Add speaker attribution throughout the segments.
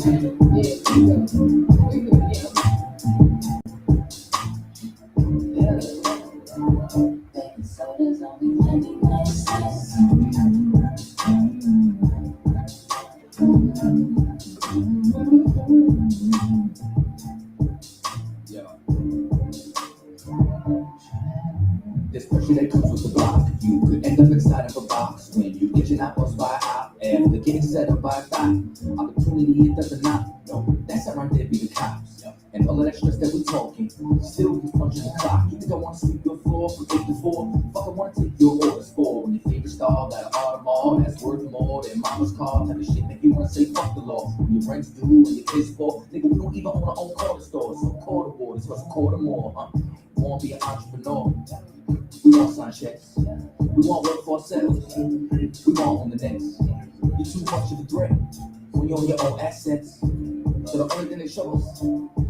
Speaker 1: This pressure that comes with the block, you could end up inside of a box when you get your apples by out after getting set up by a thought. Opportunity, it doesn't knock. No, that's not right there, be the cops. And all of that stress that we talking, still be punching the clock. You think I want to sweep your floor from 8 to 4? Fuck, I want to take your orders for when your favorite star got an Audemars that's worth more than mama's car. Type of shit that you want to say fuck the law. When your rent's due and your kids for, nigga, we don't even own our own quarter store. So quarter waters, what's a quarter more, huh? We want to be an entrepreneur. We want sign checks. We want work for ourselves. We want on the next. You're too much of a threat when you're on your own assets. So the only thing they show us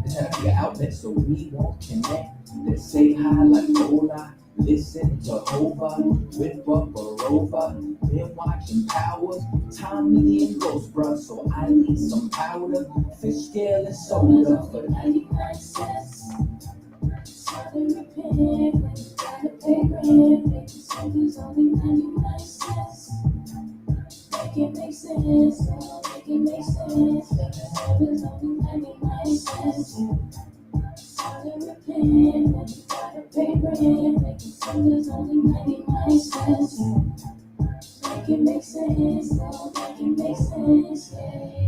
Speaker 1: is how to be an outlet. So we won't connect. Let's say hi like hola. Listen to Jehovah. Whip up a rover. Been watching Powers. Tommy and Ghost, bruh. So I need some powder. Fish scale and soda for 99 cents. Southern repair, when you gotta pay rent, making something's only 99 cents. Make it make sense, oh, make it make sense. Making something's only 99 cents. Southern repair, when you gotta pay rent, making something's only 99 cents. Make it make sense, oh, make it make sense.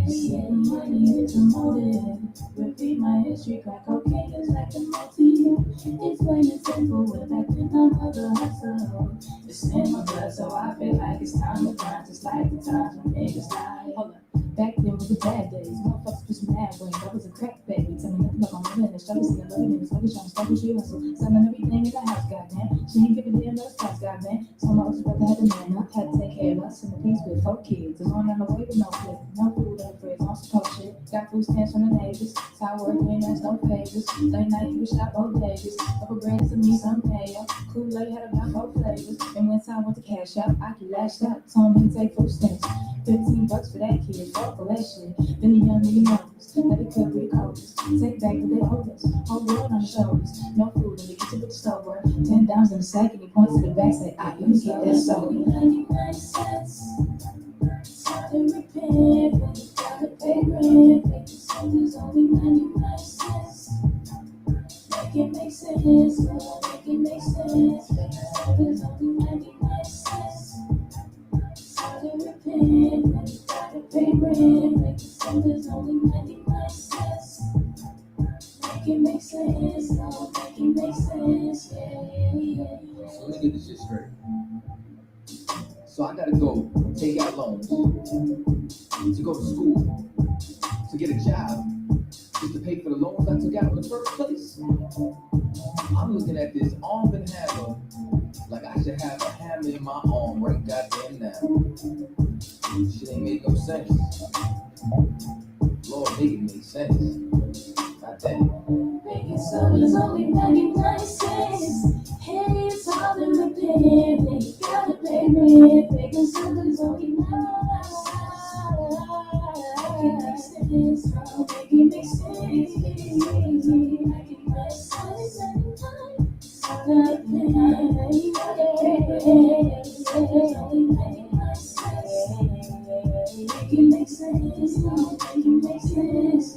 Speaker 1: Yeah, money is a motive. Repeat my history, crack cocaine is like a motif. It's plain and simple, we're back in my mother hustle. It's in my blood, so I feel like it's time to grind, just like the times when niggas die. Hold up. Back then was the bad days. Motherfuckers was mad when I was a crack baby. Tell me nothing about my mother and the struggle. See, I love it in the smoking, trying to stop what she hustle. Selling everything in the house, goddamn. She ain't giving damn no spots, goddamn. So my older brother had the man up, had to take care of us in the piece with 4 kids. The one on the way with no flip, no food in the fridge, on support shit. Got food stamps from the neighbors. How work ain't that's no favors. Late night you shop bodegas. Couple brands to me, some mayo. Kool-Aid had about 4 flavors. And when time went to cash out, I could lash out. Told me to take food stamps. $15 for that kid, fuck for that shit. Then the young nigga knows that it could be the coldest. Take back what they owed us. Whole world on the shoulders. No food in the kitchen but the stove work. $10 in the sack and he points to the back, say, let me get that soda. 99 cents. Southern repair, when you gotta pay rent, making something's only 99 cents. Make it make sense, oh, make it make sense. Making something's only 99 cents. Southern repair, when you gotta pay rent, making something's only 99 cents. Make it make sense, oh, make it make sense, yeah. So let's get this shit straight. So I gotta go take out loans to go to school, to get a job, just to pay for the loans I took out in the first place. I'm looking at this arm and hammer like I should have a hammer in my arm right goddamn now. Shit ain't make no sense. Lord, make it make sense. Goddamn. Making something's only 99 cents. Hey, it's all the repair. You gotta pay rent. Making something's only 99 cents. Make it make sense. Oh, make it make sense. Make it make sense. Something you gotta pay rent. Something's only 99 cents. Make it make sense. Oh, make it make sense.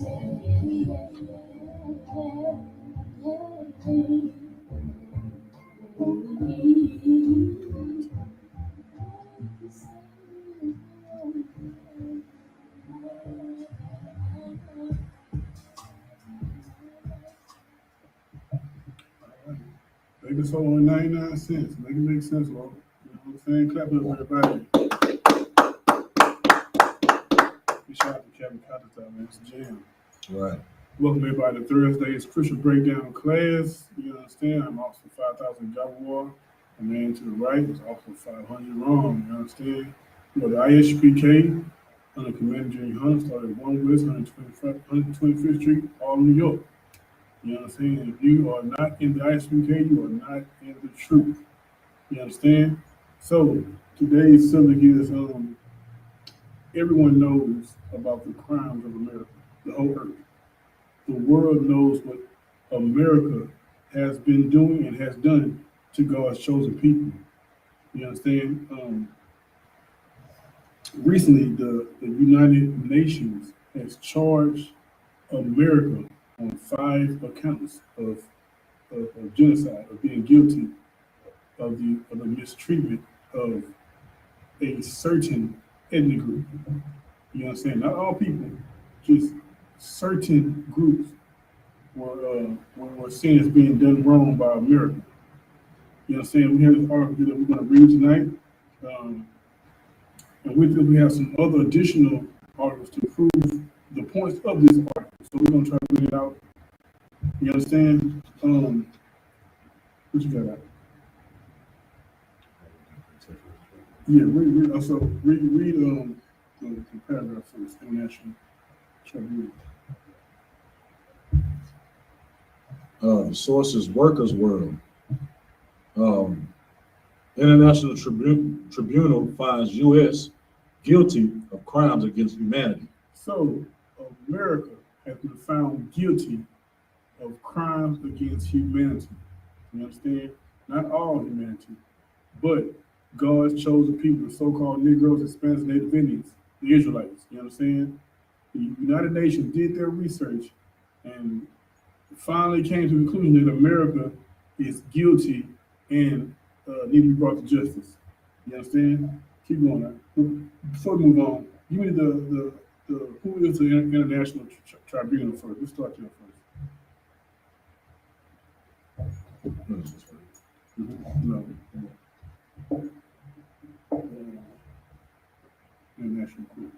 Speaker 2: Make it so only 99 cents. Make it make sense, Lord. You know what I'm saying? Clap it up, everybody. Big shout out to Kevin Cotter, man. It's a jam.
Speaker 3: Right.
Speaker 2: Welcome everybody to Thursday's Crucial Breakdown class. You understand? I'm Officer 5000 Jaguar. The man to the right is Officer 500 Wrong. You understand? You know, the I.S.U.P.K. under Commander Junior Hunter started at 1 West 125th Street, all New York. You understand? If you are not in the I.S.U.P.K, you are not in the truth. You understand? So today's subject is everyone knows about the crimes of America, the whole earth. The world knows what America has been doing and has done to God's chosen people. You understand? Recently, the United Nations has charged America on 5 accounts of genocide, of being guilty of the mistreatment of a certain ethnic group. You understand? Not all people, just certain groups were seen as being done wrong by America. You understand? We have this article that we're going to read tonight. And with this, we have some other additional articles to prove the points of this article. So we're going to try to bring it out. You understand? What you got out? Yeah, read the paragraph first, international tribunal.
Speaker 3: The source is Workers' World. International Tribunal finds U.S. guilty of crimes against humanity.
Speaker 2: So, America has been found guilty of crimes against humanity. You understand? Not all humanity, but God's chosen people, the so-called Negroes, Hispanics, Native Indians, the Israelites. You understand? The United Nations did their research and finally came to the conclusion that America is guilty and need to be brought to justice. You understand? Keep going now. Before we move on, give me the who is the International Tribunal first? Let's start there first. No. International Court.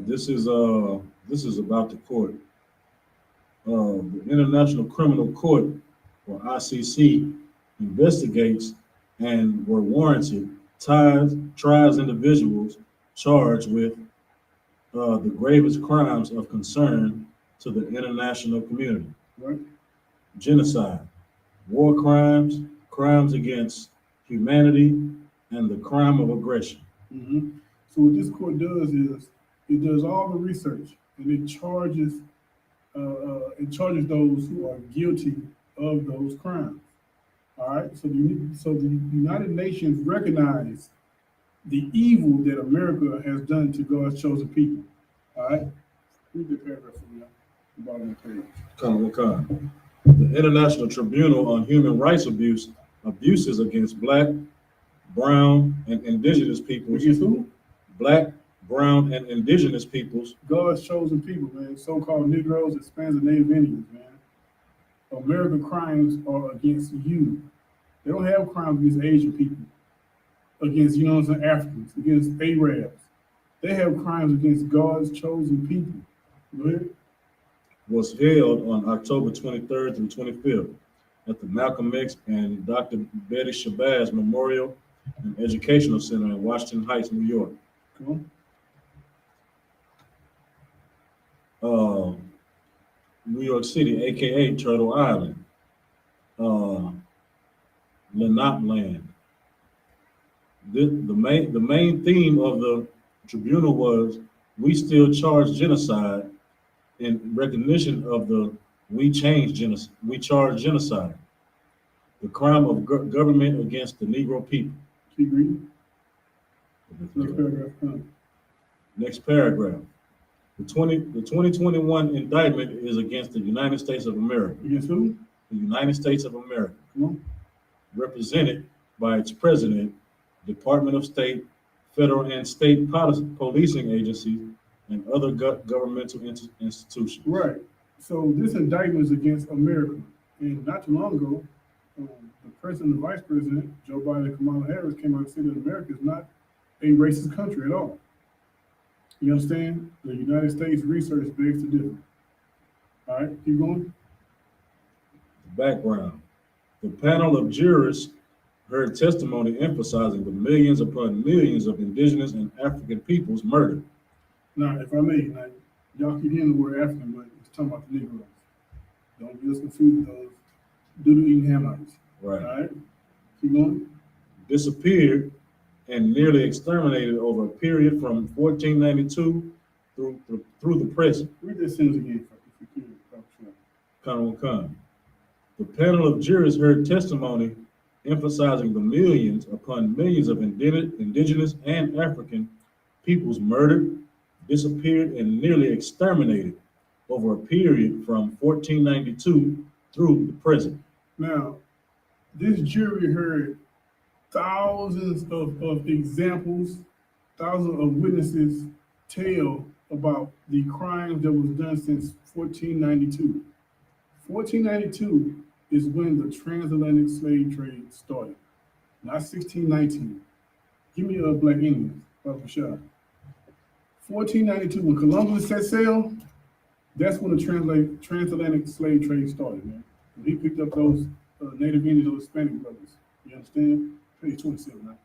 Speaker 3: This is about the court. The International Criminal Court, or ICC, investigates and, where warranted, tries individuals charged with the gravest crimes of concern to the international community.
Speaker 2: Right.
Speaker 3: Genocide, war crimes, crimes against humanity, and the crime of aggression.
Speaker 2: Mm-hmm. So what this court does is it does all the research and it charges those who are guilty of those crimes. All right. So the United Nations recognize the evil that America has done to God's chosen people. All right. Read the paragraph from the bottom of the page.
Speaker 3: The International Tribunal on Human Rights abuses against Black, Brown, and Indigenous peoples.
Speaker 2: Against who?
Speaker 3: Black, Brown, and Indigenous peoples.
Speaker 2: God's chosen people, man. So-called Negroes, Hispanics, and Native Indians, man. American crimes are against you. They don't have crimes against Asian people, against, you know what I'm saying, Africans, against Arabs. They have crimes against God's chosen people. Go ahead.
Speaker 3: Was held on October 23rd through 25th at the Malcolm X and Dr. Betty Shabazz Memorial and Educational Center in Washington Heights, New York.
Speaker 2: Come
Speaker 3: on. New York City, aka Turtle Island, Lenape Land. The main theme of the tribunal was we still charge genocide in recognition of the we charge genocide, the crime of government against the Negro people.
Speaker 2: Keep reading. Next paragraph.
Speaker 3: Next paragraph. The 2021 indictment is against the United States of America.
Speaker 2: Against who?
Speaker 3: The United States of America.
Speaker 2: Come on.
Speaker 3: Represented by its president, Department of State, federal and state policing agencies, and other governmental institutions.
Speaker 2: Right. So this indictment is against America. And not too long ago, the president and vice president, Joe Biden and Kamala Harris, came out and said that America is not a racist country at all. You understand? The United States research begs to differ. All right, keep going.
Speaker 3: Background. The panel of jurors heard testimony emphasizing the millions upon millions of indigenous and African peoples murdered.
Speaker 2: Now, if I may, y'all keep hearing the word African, but it's talking about the Negroes. Don't get us confused with those doodle-eating Hamites.
Speaker 3: Right.
Speaker 2: All right? Keep going.
Speaker 3: disappeared and nearly exterminated over a period from 1492 through the present.
Speaker 2: Read that sentence again if you could.
Speaker 3: Khan. The panel of jurors heard testimony emphasizing the millions upon millions of indigenous and African peoples murdered, disappeared, and nearly exterminated over a period from 1492 through the present.
Speaker 2: Now, this jury heard thousands of examples, thousands of witnesses tell about the crimes that was done since 1492. 1492 is when the transatlantic slave trade started, not 1619. Give me a Black Indians, Papa Shah. 1492, when Columbus set sail, that's when the transatlantic slave trade started, man. When he picked up those Native Indians, those Hispanic brothers. You understand? Page 27, man.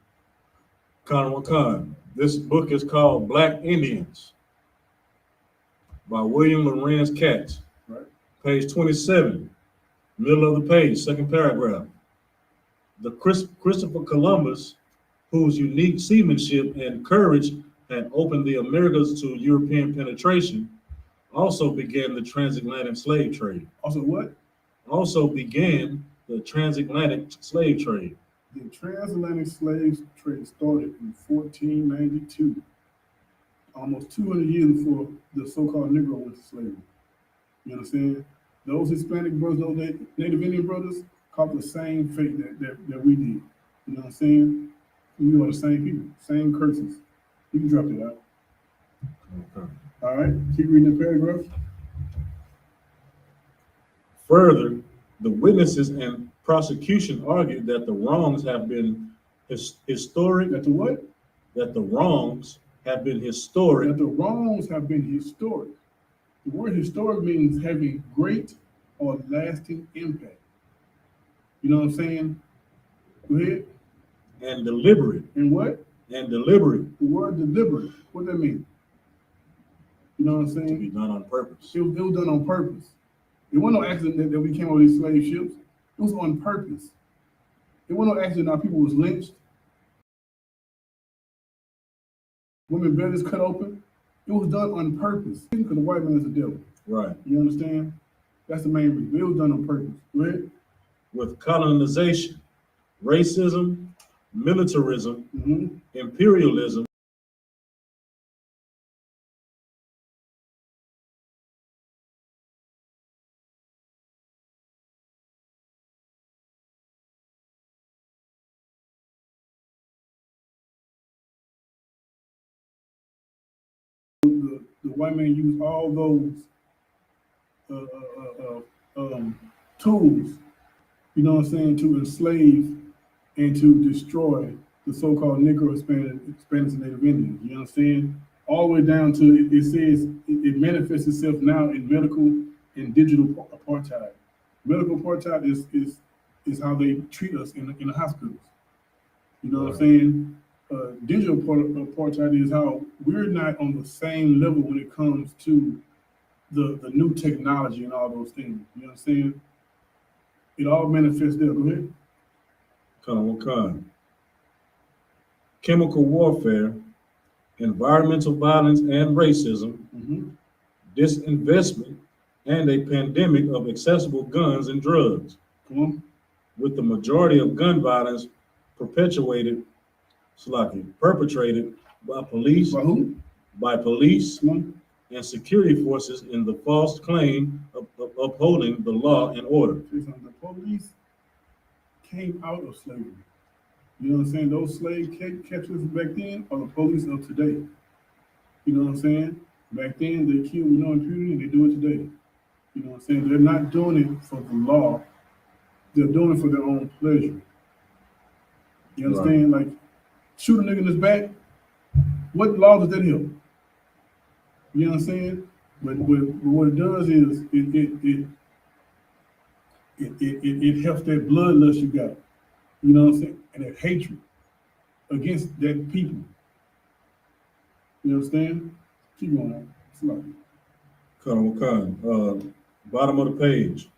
Speaker 3: Khan. This book is called Black Indians by William Lorenz Katz.
Speaker 2: Right.
Speaker 3: Page 27, middle of the page, second paragraph. The Christopher Columbus, whose unique seamanship and courage had opened the Americas to European penetration, also began the transatlantic slave trade.
Speaker 2: Also what?
Speaker 3: Also began the transatlantic slave trade.
Speaker 2: The transatlantic slave trade started in 1492, almost 200 years before the so-called Negro went to slavery. You understand? Those Hispanic brothers, those Native Indian brothers, caught the same fate that we did. You know what I'm saying? We are the same people, same curses. You can drop that out.
Speaker 3: Okay.
Speaker 2: All right, keep reading the paragraph.
Speaker 3: Further, the witnesses and prosecution argued that the wrongs have been historic.
Speaker 2: That the what?
Speaker 3: That the wrongs have been historic.
Speaker 2: That the wrongs have been historic. The word historic means having great or lasting impact. You know what I'm saying? Go ahead.
Speaker 3: And deliberate.
Speaker 2: And what?
Speaker 3: And deliberate.
Speaker 2: The word deliberate, what that mean? You know what I'm saying?
Speaker 3: To be done on purpose.
Speaker 2: It was done on purpose. It wasn't no accident that we came over these slave ships. It was on purpose. It wasn't no accident our people was lynched. Women bellies cut open. It was done on purpose. Because the white man is the devil.
Speaker 3: Right.
Speaker 2: You understand? That's the main reason. It was done on purpose. Go ahead.
Speaker 3: With colonization, racism, militarism, imperialism,
Speaker 2: the white man used all those tools, you know what I'm saying, to enslave and to destroy the so-called Negro, Hispanics, and Native Indians. You understand? All the way down to it says it manifests itself now in medical and digital apartheid. Medical apartheid is how they treat us in the hospitals. You know what I'm saying? Digital apartheid is how we're not on the same level when it comes to the new technology and all those things. You know what I'm saying? It all manifests there. Go ahead.
Speaker 3: Chemical warfare, environmental violence and racism, disinvestment, and a pandemic of accessible guns and drugs.
Speaker 2: Come on.
Speaker 3: With the majority of gun violence perpetrated by police,
Speaker 2: By who?
Speaker 3: by police
Speaker 2: Come on.
Speaker 3: and security forces in the false claim of upholding the law and order.
Speaker 2: The police came out of slavery. You know what I'm saying? Those slave catchers back then are the police of today. You know what I'm saying? Back then, they killed with no impunity, and they do it today. You know what I'm saying? They're not doing it for the law. They're doing it for their own pleasure. You understand? Right. Like, shoot a nigga in his back, what law does that help? You know what I'm saying? But what it does is it helps that bloodlust you got. You know what I'm saying? And that hatred against that people. You understand? Keep going.
Speaker 3: Bottom of the page.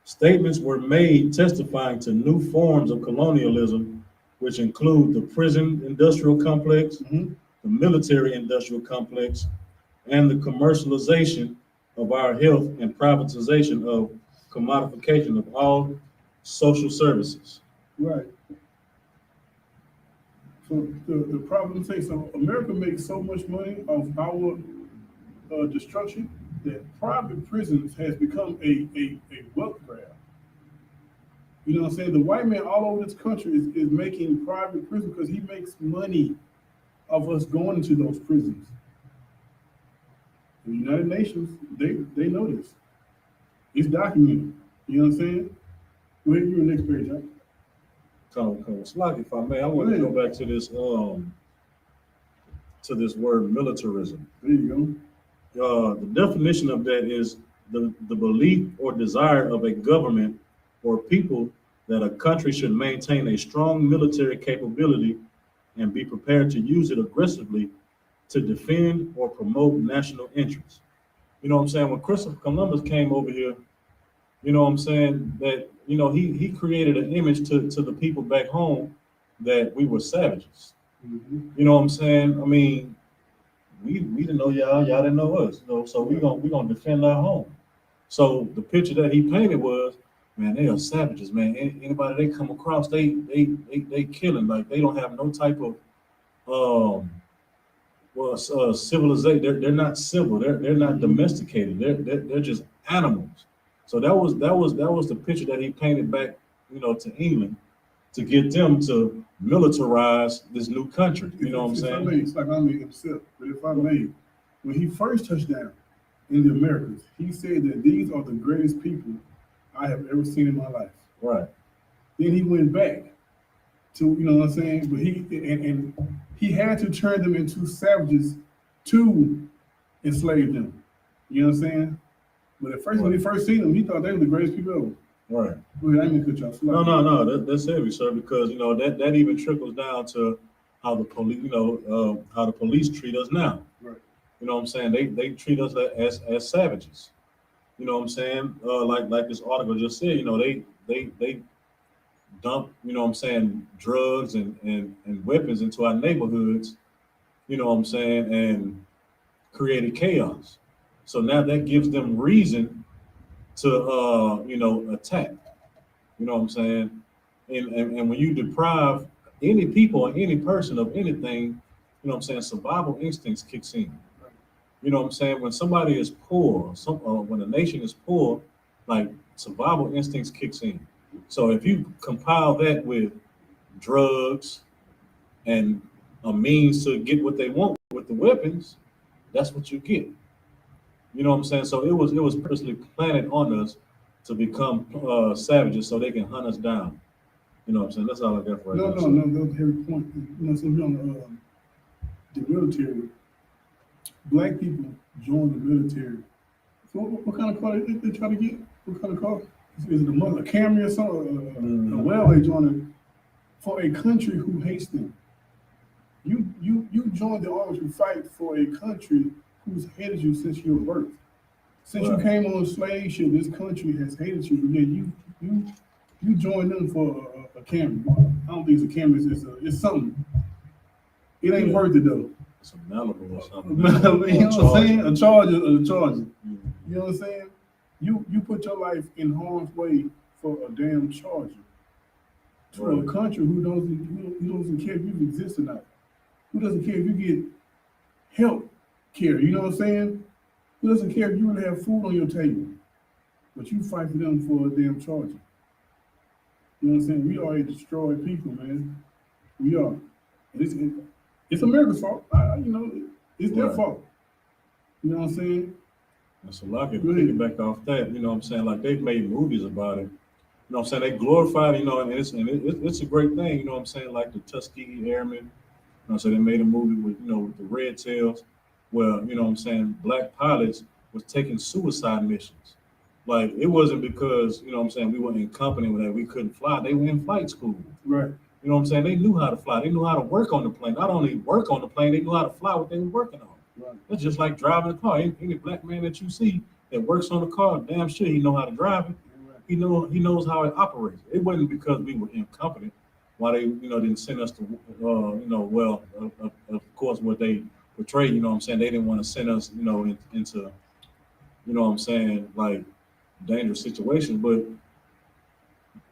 Speaker 3: Statements were made testifying to new forms of colonialism, which include the prison industrial complex,
Speaker 2: Mm-hmm.
Speaker 3: the military industrial complex, and the commercialization of our health and privatization of commodification of all social services.
Speaker 2: Right. So the problem is, so America makes so much money off our destruction that private prisons has become a wealth grab. You know what I'm saying? The white man all over this country is making private prisons because he makes money of us going into those prisons. The United Nations, they know this. It's documented. You know what I'm saying? Go ahead, you're the next page, huh?
Speaker 3: Like, if I may, I want to go back to this word militarism.
Speaker 2: There you
Speaker 3: The definition of that is the belief or desire of a government or people that a country should maintain a strong military capability and be prepared to use it aggressively to defend or promote national interests. You know what I'm saying? When Christopher Columbus came over here, you know what I'm saying, that, you know, he created an image to the people back home that we were savages.
Speaker 2: go. Mm-hmm.
Speaker 3: You know what I'm saying? I mean, we didn't know y'all didn't know us. You know, so we gonna defend our home. So the picture that he painted was, man, they are savages, man. Anybody they come across, they killing. Like, they don't have no type of civilization. They're not civil. They're not domesticated. They're just animals. So that was the picture that he painted back, you know, to England, to get them to militarize this new country. You know what I'm saying?
Speaker 2: It's like I made himself, but if I may, when he first touched down in the Americas, he said that these are the greatest people I have ever seen in my life.
Speaker 3: Right.
Speaker 2: Then he went back to, you know what I'm saying? But he had to turn them into savages to enslave them. You know what I'm saying? But at first, when he first seen them, he thought they were the greatest people ever.
Speaker 3: Right.
Speaker 2: Go ahead, I didn't cut you off.
Speaker 3: No. That's heavy, sir, because, you know, that even trickles down to how the police, you know, how the police treat us now.
Speaker 2: Right.
Speaker 3: You know what I'm saying? They treat us as savages. You know what I'm saying? Like this article just said, you know, they dump, you know what I'm saying, drugs and weapons into our neighborhoods, you know what I'm saying, and created chaos. So now that gives them reason to you know, attack. You know what I'm saying? And when you deprive any people or any person of anything, you know what I'm saying, survival instincts kicks in. You know what I'm saying? When somebody is poor, when a nation is poor, like, survival instincts kicks in. So if you compile that with drugs and a means to get what they want with the weapons, that's what you get. You know what I'm saying? So it was purposely planted on us to become savages so they can hunt us down. You know what I'm saying? That's all I got for right now.
Speaker 2: No, that was a heavy point. You know, so here on the military, black people join the military. So what kind of car they try to get? What kind of car? Is it a Camry or something? A well they join it for a country who hates them. You joined the army to fight for a country who's hated you since your birth. Since you came on slave ship, this country has hated you. Yeah, you joined them for a Camry. I don't think it's a Camry. It's something. It ain't worth it though.
Speaker 3: It's a Malibu or something.
Speaker 2: You know what I'm saying? A Charger.
Speaker 3: Mm-hmm.
Speaker 2: You know what I'm saying? You put your life in harm's way for a damn Charger. To a country who doesn't care if you exist or not. Who doesn't care if you get health care? You know what I'm saying? Who doesn't care if you really have food on your table? But you fight for them for a damn Charger. You know what I'm saying? We are a destroyed people, man. We are. And it's America's fault. You know, it's their fault. You know what I'm saying?
Speaker 3: So like, if we pick back off that, you know what I'm saying, like, they've made movies about it. You know what I'm saying? They glorified, you know, and it's a great thing, you know what I'm saying, like the Tuskegee Airmen. You know what I'm saying? They made a movie with, you know, with the Red Tails, where, you know what I'm saying, black pilots was taking suicide missions. Like, it wasn't because, you know what I'm saying, we weren't in company with that, we couldn't fly. They were in flight school.
Speaker 2: Right.
Speaker 3: You know what I'm saying? They knew how to fly. They knew how to work on the plane. Not only work on the plane, they knew how to fly what they were working on.
Speaker 2: Right.
Speaker 3: It's just like driving a car. Any black man that you see that works on the car, damn sure he know how to drive it.
Speaker 2: Right.
Speaker 3: He knows how it operates. It wasn't because we were incompetent why they didn't send us to of course what they portrayed. You know what I'm saying? They didn't want to send us into what I'm saying, like dangerous situations, but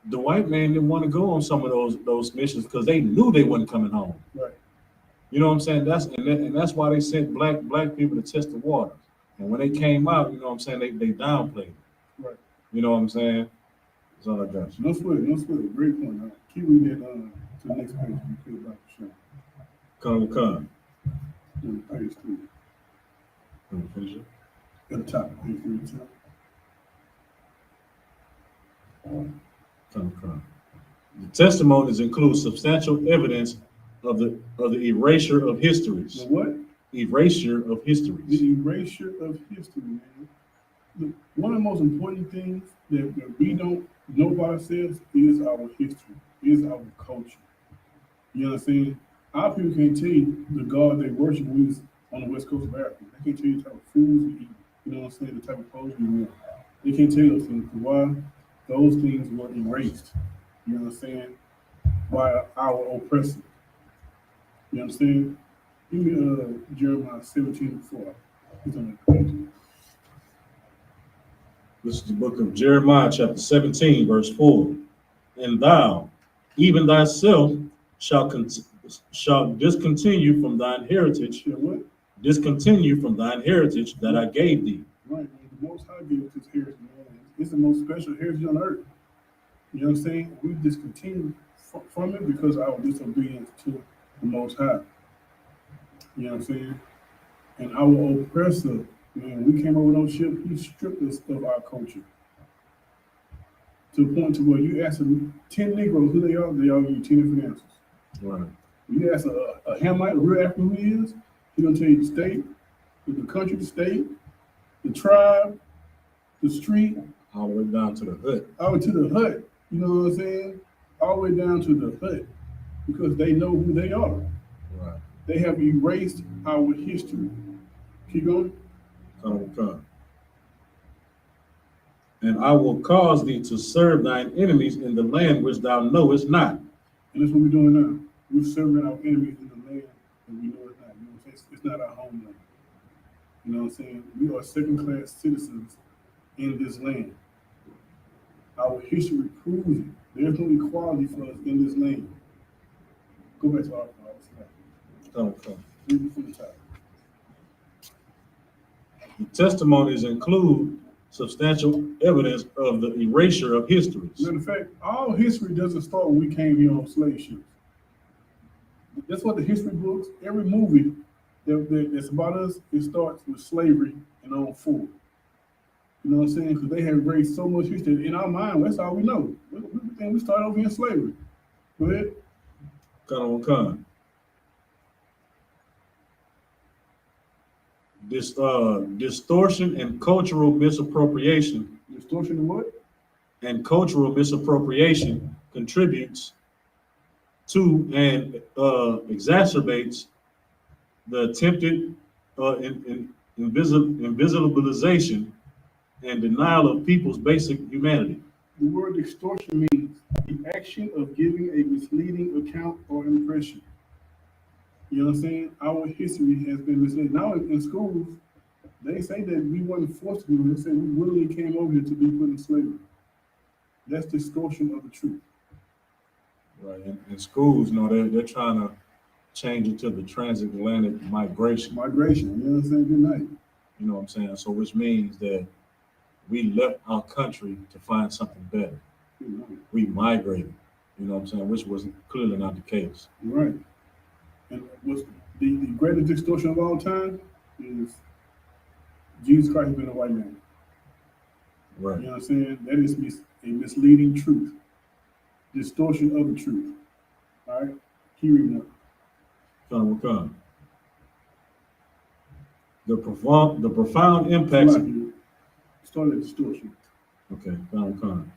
Speaker 3: the white man didn't want to go on some of those missions because they knew they wasn't coming home.
Speaker 2: Right.
Speaker 3: You know what I'm saying? That's why they sent black people to test the waters. And when they came out, you know what I'm saying, they downplayed it.
Speaker 2: Right.
Speaker 3: You know what I'm saying? That's all I got.
Speaker 2: No sweat. Great point. All right. Keep reading that to the next page. You feel about the show.
Speaker 3: Come.
Speaker 2: Page 3.
Speaker 3: Finish it.
Speaker 2: At the top. Page 3 at the top.
Speaker 3: Come. The testimonies include substantial evidence of the erasure of histories.
Speaker 2: The what?
Speaker 3: Erasure of histories.
Speaker 2: The erasure of history, man. Look, one of the most important things that we don't know about ourselves is our history, is our culture. You understand? Our people can't tell you the God they worship who's on the west coast of Africa. They can't tell you the type of foods we eat. You know what I'm saying? The type of clothes we wear. They can't tell you those things. Why? Those things were erased. You understand? By our oppressors. You understand? Give me Jeremiah 17:4. It's on that page.
Speaker 3: This is the book of Jeremiah, chapter 17, verse 4. And thou, even thyself, shall discontinue from thine heritage.
Speaker 2: What?
Speaker 3: Discontinue from thine heritage that I gave thee.
Speaker 2: Right, man. The Most High gave us this heritage, man. It's the most special heritage on earth. You know what I'm saying? We discontinue from it because of our disobedience to the Most High. You know what I'm saying? And our oppressor, man, we came over those ships, he stripped us of our culture. To the point to where you ask them 10 Negroes who they all give you 10 different answers.
Speaker 3: Right.
Speaker 2: You ask a Hamite, a real African who he is, he's gonna tell you the state, the country, the state, the tribe, the street.
Speaker 3: All the way down to the hut.
Speaker 2: All the way to the hut. You know what I'm saying? All the way down to the hut. Because they know who they are.
Speaker 3: Right.
Speaker 2: They have erased our history. Keep going.
Speaker 3: Come. And I will cause thee to serve thine enemies in the land which thou knowest not.
Speaker 2: And that's what we're doing now. We're serving our enemies in the land that we know it's not. You know what I'm saying? It's not our homeland. You know what I'm saying? We are second-class citizens in this land. Our history proves it. There's no equality for us in this land. Go back to our slide.
Speaker 3: Come.
Speaker 2: Read from the top.
Speaker 3: The testimonies include substantial evidence of the erasure of histories.
Speaker 2: Matter of fact, all history doesn't start when we came here on slave ships. That's what the history books, every movie that's about us, it starts with slavery and on forward. You know what I'm saying? Because they have erased so much history. In our mind, that's all we know. We think we started over here in slavery. Go ahead.
Speaker 3: Come. Distortion and cultural misappropriation.
Speaker 2: Distortion and what?
Speaker 3: And cultural misappropriation contributes to and exacerbates the attempted invisibilization and denial of people's basic humanity.
Speaker 2: The word distortion means the action of giving a misleading account or impression. You know what I'm saying? Our history has been misled. Now in schools, they say that we weren't forced to do it. They say we willingly came over here to be put in slavery. That's distortion of the truth.
Speaker 3: Right. In schools, they're trying to change it to the transatlantic migration.
Speaker 2: Migration, you know what I'm saying? Good night.
Speaker 3: You know what I'm saying? So which means that we left our country to find something better. We migrated, you know what I'm saying? Which was clearly not the case.
Speaker 2: Right. And what's the greatest distortion of all time is Jesus Christ being a white man.
Speaker 3: Right.
Speaker 2: You know what I'm saying? That is a misleading truth. Distortion of the truth. All right? Keep reading up.
Speaker 3: Come. The profound impact.
Speaker 2: Start at distortion.
Speaker 3: Okay, come.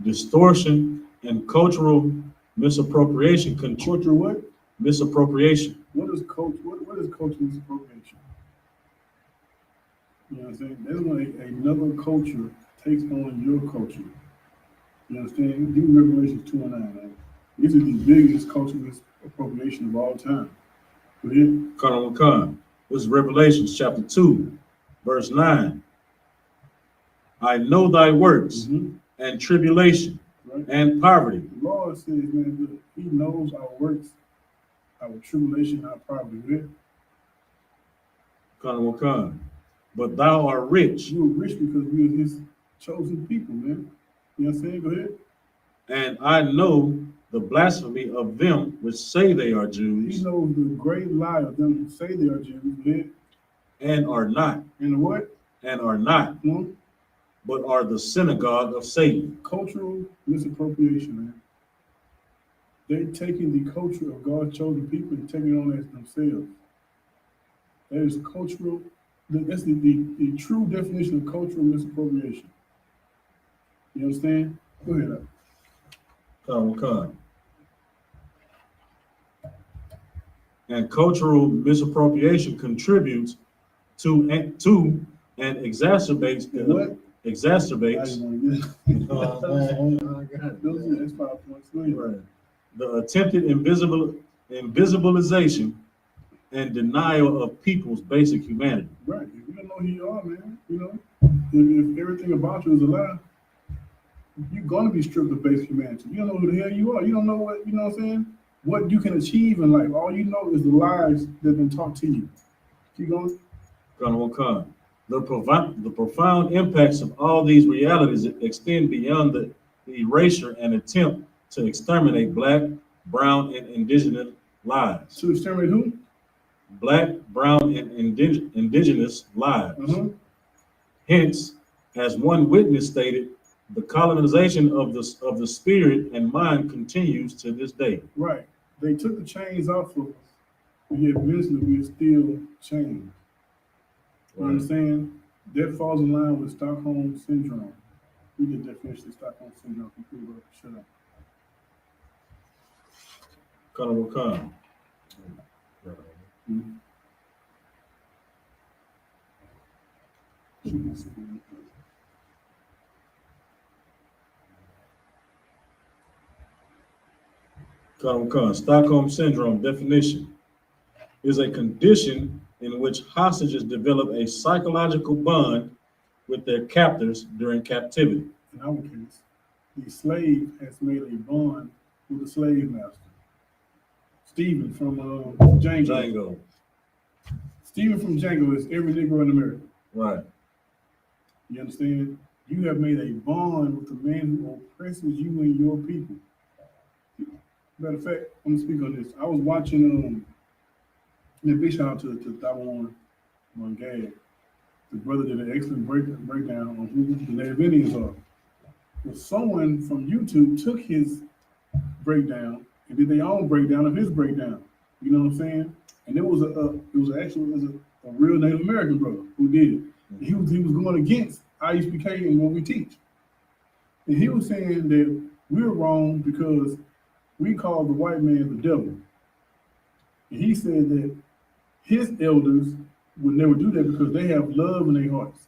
Speaker 3: Distortion and cultural misappropriation.
Speaker 2: Cultural what?
Speaker 3: Misappropriation.
Speaker 2: What is cultural misappropriation? You know what I'm saying? That's when another culture takes on your culture. You understand? Give me Revelation 2 and 9, man. This is the biggest cultural appropriation of all time. Go ahead.
Speaker 3: Khan. This is Revelation chapter 2, verse 9. I know thy works and tribulation and poverty.
Speaker 2: The Lord says, man, look, he knows our works, our tribulation, our poverty.
Speaker 3: Khan. But thou art rich.
Speaker 2: You are rich because we are his chosen people, man. You know what I'm saying? Go ahead.
Speaker 3: And I know the blasphemy of them which say they are Jews.
Speaker 2: He knows the great lie of them who say they are Jews, go ahead.
Speaker 3: And are not.
Speaker 2: And what?
Speaker 3: And are not. But are the synagogue of Satan.
Speaker 2: Cultural misappropriation, man. They're taking the culture of God's chosen people and taking it on as themselves. That is cultural. That's the true definition of cultural misappropriation. You understand? Go ahead.
Speaker 3: Khan. And cultural misappropriation contributes to and exacerbates
Speaker 2: what?
Speaker 3: Exacerbates
Speaker 2: that's 5 points.
Speaker 3: Right. The attempted invisibilization and denial of people's basic humanity.
Speaker 2: Right. If you don't know who you are, man, you know, if everything about you is a lie, you're going to be stripped of basic humanity. You don't know who the hell you are. You don't know what, you know what I'm saying? What you can achieve in life. All you know is the lies that have been taught to you. Keep going.
Speaker 3: Khan. The profound impacts of all these realities extend beyond the erasure and attempt to exterminate Black, brown, and indigenous lives.
Speaker 2: To exterminate who?
Speaker 3: Black, brown, and indigenous lives. Hence, as one witness stated, the colonization of the spirit and mind continues to this day.
Speaker 2: Right. They took the chains off of us, but yet mentally we are still chained. You understand? That falls in line with Stockholm Syndrome. We did definition of Stockholm Syndrome. Shut up.
Speaker 3: Khan. Stockholm Syndrome definition is a condition in which hostages develop a psychological bond with their captors during captivity.
Speaker 2: In our case, the slave has made a bond with the slave master. Stephen from Django. Stephen from Django is every Negro in America.
Speaker 3: Right.
Speaker 2: You understand? You have made a bond with the man who oppresses you and your people. Matter of fact, I'm gonna speak on this. I was watching and a big shout out to Taiwan Gag. The brother did an excellent breakdown on who the Native Indians are. Well, someone from YouTube took his breakdown and did their own breakdown of his breakdown. You know what I'm saying? And it was a real Native American brother who did it. And he was going against I.S.U.P.K and what we teach. And he was saying that we're wrong because we call the white man the devil. And he said that his elders would never do that because they have love in their hearts.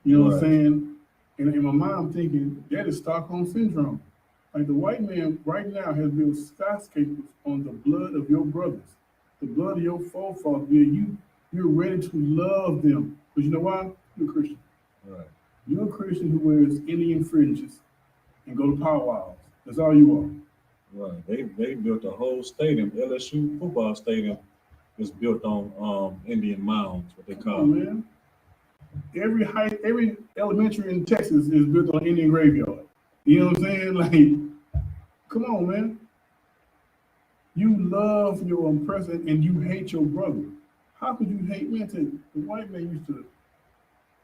Speaker 2: You know what I'm saying? And in my mind, I'm thinking that is Stockholm Syndrome. Like the white man right now has built skyscrapers on the blood of your brothers, the blood of your forefathers. You're ready to love them. Because you know why? You're a Christian.
Speaker 3: Right.
Speaker 2: You're a Christian who wears Indian fringes and go to powwows. That's all you are.
Speaker 3: Right. They built a whole stadium. LSU football stadium is built on Indian mounds, what they call it.
Speaker 2: Man. Every elementary in Texas is built on Indian graveyard. You know what I'm saying? Like, come on, man. You love your oppressor and you hate your brother. How could you hate, man? The white man used to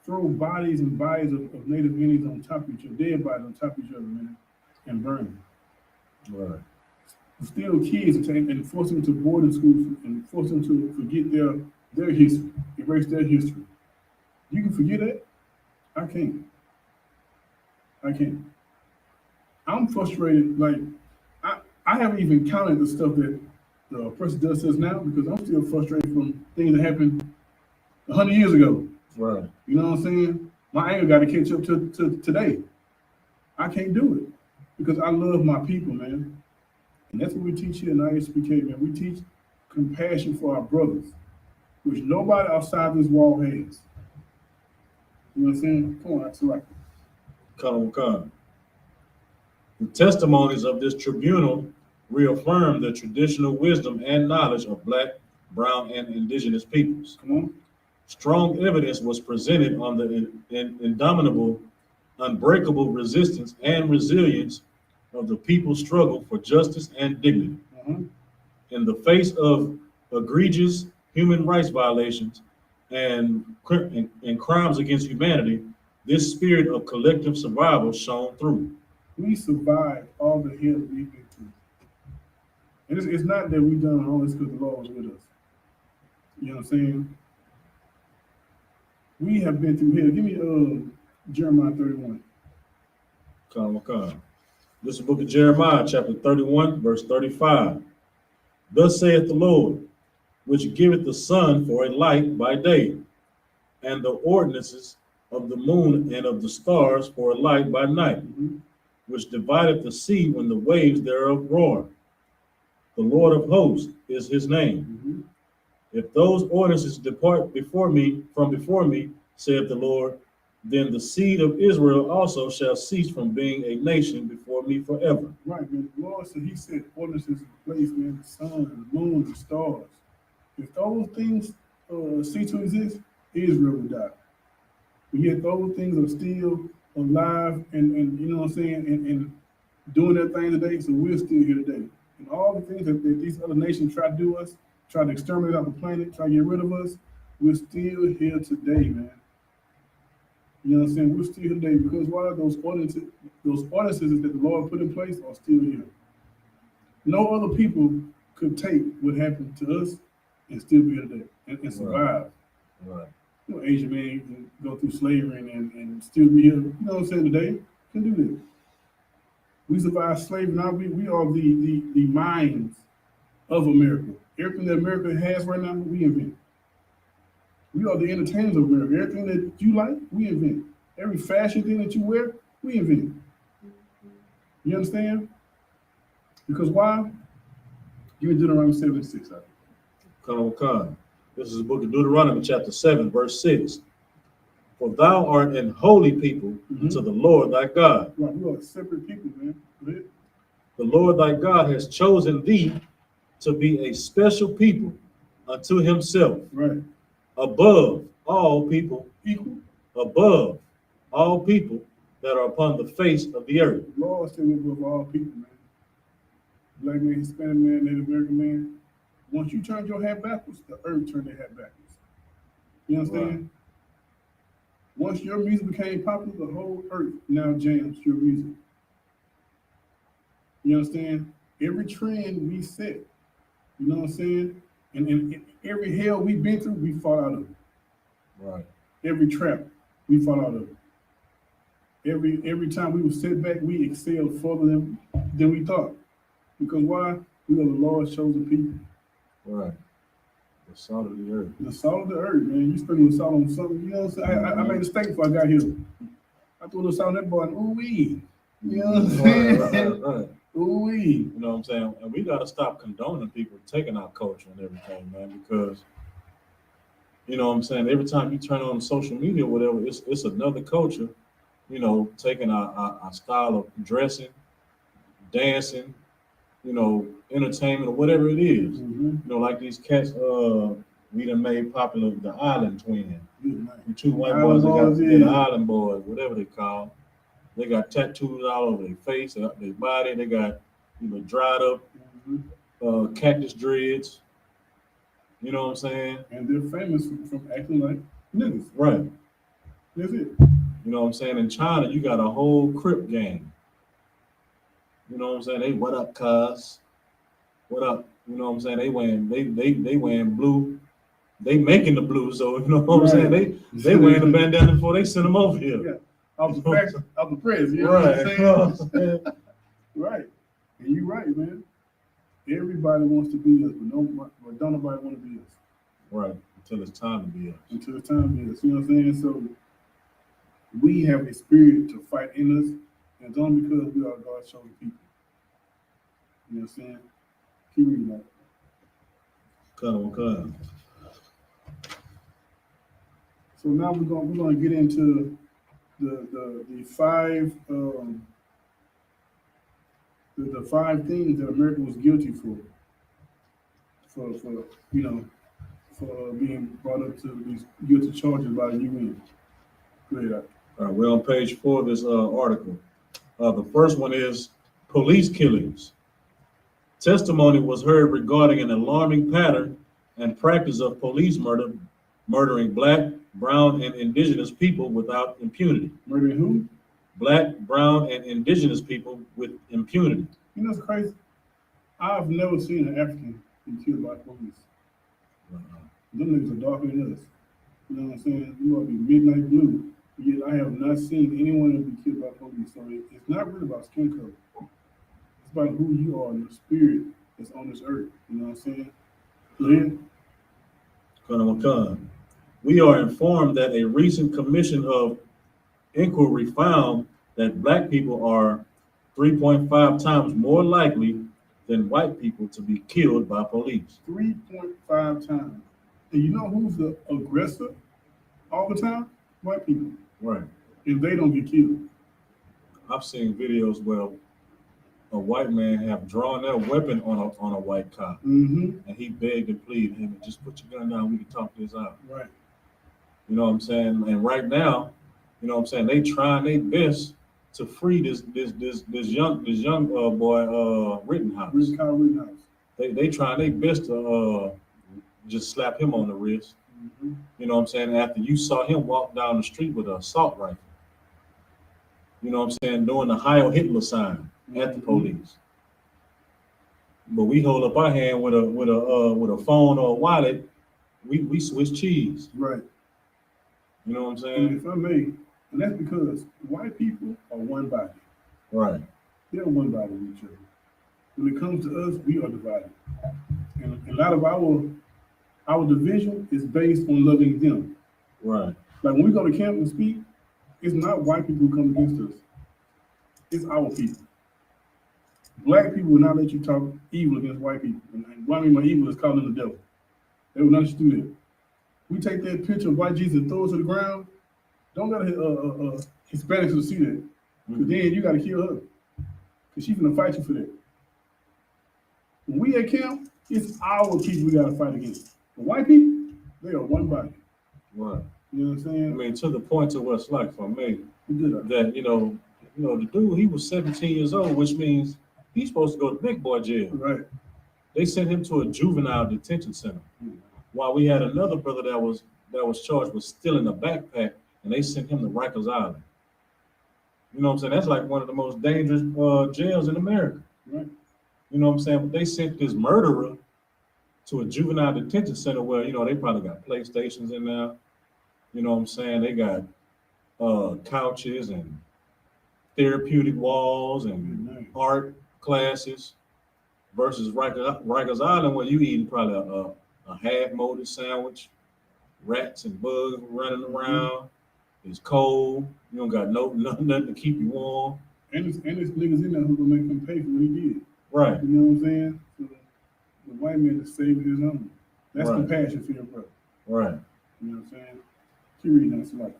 Speaker 2: throw bodies and bodies of Native Indians on top of each other, dead bodies on top of each other, man, and burn them.
Speaker 3: Right.
Speaker 2: Steal kids and force them to boarding schools and force them to forget their history, erase their history. You can forget that? I can't. I'm frustrated. Like, I haven't even counted the stuff that the oppressor does to us now because I'm still frustrated from things that happened 100 years ago.
Speaker 3: Right.
Speaker 2: You know what I'm saying? My anger got to catch up to today. I can't do it. because I love my people, man. And that's what we teach here in I.S.U.P.K, man. We teach compassion for our brothers, which nobody outside this wall has. You know what I'm saying? Come on, that's right.
Speaker 3: Come. The testimonies of this tribunal reaffirm the traditional wisdom and knowledge of Black, brown, and indigenous peoples.
Speaker 2: Come on.
Speaker 3: Strong evidence was presented on the indomitable, unbreakable resistance and resilience of the people's struggle for justice and dignity. In the face of egregious human rights violations and crimes against humanity, this spirit of collective survival shone through.
Speaker 2: We survived all the hell that we've been through. And it's not that we've done all this because the Lord was with us. You know what I'm saying? We have been through hell. Give me Jeremiah 31.
Speaker 3: Come. This is the book of Jeremiah, chapter 31, verse 35. Thus saith the Lord, which giveth the sun for a light by day, and the ordinances of the moon and of the stars for a light by night, which divideth the sea when the waves thereof roar. The Lord of hosts is his name. If those ordinances depart from before me, saith the Lord, then the seed of Israel also shall cease from being a nation before me forever.
Speaker 2: Right, man. The Lord said, he set ordinances in place, man, the sun, the moon, the stars. If those things cease to exist, Israel will die. But yet those things are still alive and you know what I'm saying, and doing their thing today, so we're still here today. And all the things that these other nations try to do us, try to exterminate out the planet, try to get rid of us, we're still here today, man. You know what I'm saying? We're still here today because why? Those ordinances that the Lord put in place are still here. No other people could take what happened to us and still be here today and survive.
Speaker 3: Right.
Speaker 2: You know, Asian man can go through slavery and still be here. You know what I'm saying? Today, can do that. We survived slavery. Now we are the minds of America. Everything that America has right now, we invent. We are the entertainers of America. Everything that you like, we invent. Every fashion thing that you wear, we invent. You understand? Because why? Give me Deuteronomy 7:6.
Speaker 3: Come. This is the book of Deuteronomy, chapter 7, verse 6. For thou art an holy people to the Lord thy God.
Speaker 2: Right, we are separate people, man. Go ahead.
Speaker 3: The Lord thy God has chosen thee to be a special people unto himself.
Speaker 2: Right.
Speaker 3: Above all people,
Speaker 2: Equal.
Speaker 3: above all people that are upon the face of the earth.
Speaker 2: The Lord said we're above all people, man. Black man, Hispanic man, Native American man. Once you turn your hat backwards, the earth turned their hat backwards. You understand? Right. Once your music became popular, the whole earth now jams your music. You understand? Every trend we set, you know what I'm saying? And every hell we've been through, we fall out of it.
Speaker 3: Right.
Speaker 2: Every trap, we fall out of it. Every time we were set back, we excelled further than we thought. Because why? We are the Lord's chosen people.
Speaker 3: Right. The salt of the earth. The
Speaker 2: salt of the earth, man. You sprinkle the salt on something, you know what I'm saying? I made a steak before I got here. I threw a little salt on that boy and ooh-wee. You know what I'm saying?
Speaker 3: Right.
Speaker 2: Ooh-wee.
Speaker 3: You know what I'm saying? And we got to stop condoning people taking our culture and everything, man, because, you know what I'm saying, every time you turn on social media or whatever, it's another culture, you know, taking our style of dressing, dancing, you know, entertainment or whatever it is. You know, like these cats we done made popular, the Island Twin. The two white boys that got the Island Boys, whatever they call. They got tattoos all over their face, their body. They got, you know, dried up cactus dreads. You know what I'm saying?
Speaker 2: And they're famous from acting like niggas.
Speaker 3: Right.
Speaker 2: That's it.
Speaker 3: You know what I'm saying? In China, you got a whole Crip gang. You know what I'm saying? They what up, cuz? What up? You know what I'm saying? They wearing blue. They making the blue, so you know what I'm saying? They wearing the bandana before they send them over here.
Speaker 2: Yeah. Of the press, you know what I'm saying? Right. And you're right, man. Everybody wants to be us, but don't nobody want to be us.
Speaker 3: Right. Until it's time to be us.
Speaker 2: Until it's time to be us. You know what I'm saying? So we have a spirit to fight in us, And it's only because we are God's chosen people. You know what I'm saying? Keep reading that.
Speaker 3: Come.
Speaker 2: So now we're gonna get into the five the five things that America was guilty for you know for being brought up to these guilty charges by the UN. Go ahead.
Speaker 3: All right, we're on page 4 of this article. The first one is police killings. Testimony was heard regarding an alarming pattern and practice of police murdering Black, brown, and indigenous people without impunity.
Speaker 2: Murdering who?
Speaker 3: Black, brown, and indigenous people with impunity.
Speaker 2: You know what's crazy? I've never seen an African be killed by police. Them niggas are darker than us. You know what I'm saying? You ought to be midnight blue. Yet I have not seen anyone be killed by police. So it's not really about skin color. It's about who you are and the spirit that's on this earth. You know what I'm saying?
Speaker 3: Khan. We are informed that a recent commission of inquiry found that Black people are 3.5 times more likely than white people to be killed by police.
Speaker 2: 3.5 times. And you know who's the aggressor all the time? White people.
Speaker 3: Right.
Speaker 2: And they don't get killed.
Speaker 3: I've seen videos where a white man have drawn their weapon on a white cop, and he begged and pleaded him, just put your gun down, we can talk this out.
Speaker 2: Right.
Speaker 3: You know what I'm saying? And right now, you know what I'm saying, they trying their best to free this young boy Rittenhouse.
Speaker 2: Rittenhouse.
Speaker 3: They trying their best to just slap him on the wrist. You know what I'm saying? After you saw him walk down the street with an assault rifle. You know what I'm saying? Doing the Heil Hitler sign at the police. But we hold up our hand with a phone or a wallet. We switch cheese.
Speaker 2: Right.
Speaker 3: You know what I'm saying?
Speaker 2: And if I may, and that's because white people are one body.
Speaker 3: Right.
Speaker 2: They're one body with each other. When it comes to us, we are divided. And a lot of our division is based on loving them.
Speaker 3: Right.
Speaker 2: Like when we go to camp and speak, it's not white people who come against us. It's our people. Black people will not let you talk evil against white people. And what I mean by evil is calling them the devil. They will not let you do that. We take that picture of white Jesus and throw it to the ground. Don't let Hispanics to see that. Because then you got to kill her. Because she's going to fight you for that. When we at camp, it's our people we got to fight against. The white people, they are one body.
Speaker 3: Right.
Speaker 2: You know what I'm saying?
Speaker 3: I mean, to the point to what's like for me,
Speaker 2: that
Speaker 3: the dude, he was 17 years old, which means he's supposed to go to big boy jail.
Speaker 2: Right.
Speaker 3: They sent him to a juvenile detention center. While we had another brother that was charged with stealing a backpack, and they sent him to Rikers Island. You know what I'm saying? That's like one of the most dangerous jails in America.
Speaker 2: Right.
Speaker 3: You know what I'm saying? But they sent this murderer to a juvenile detention center where, they probably got PlayStations in there. You know what I'm saying? They got couches and therapeutic walls and art classes versus Rikers Island where you eating probably a half-molded sandwich, rats and bugs running around. It's cold. You don't got nothing to keep you warm.
Speaker 2: And it's niggas in there who gonna make him pay for what he did.
Speaker 3: Right.
Speaker 2: You know what I'm saying? So the white man is saving his own. That's compassion for your brother.
Speaker 3: Right.
Speaker 2: You know what I'm saying? Keep reading that slide.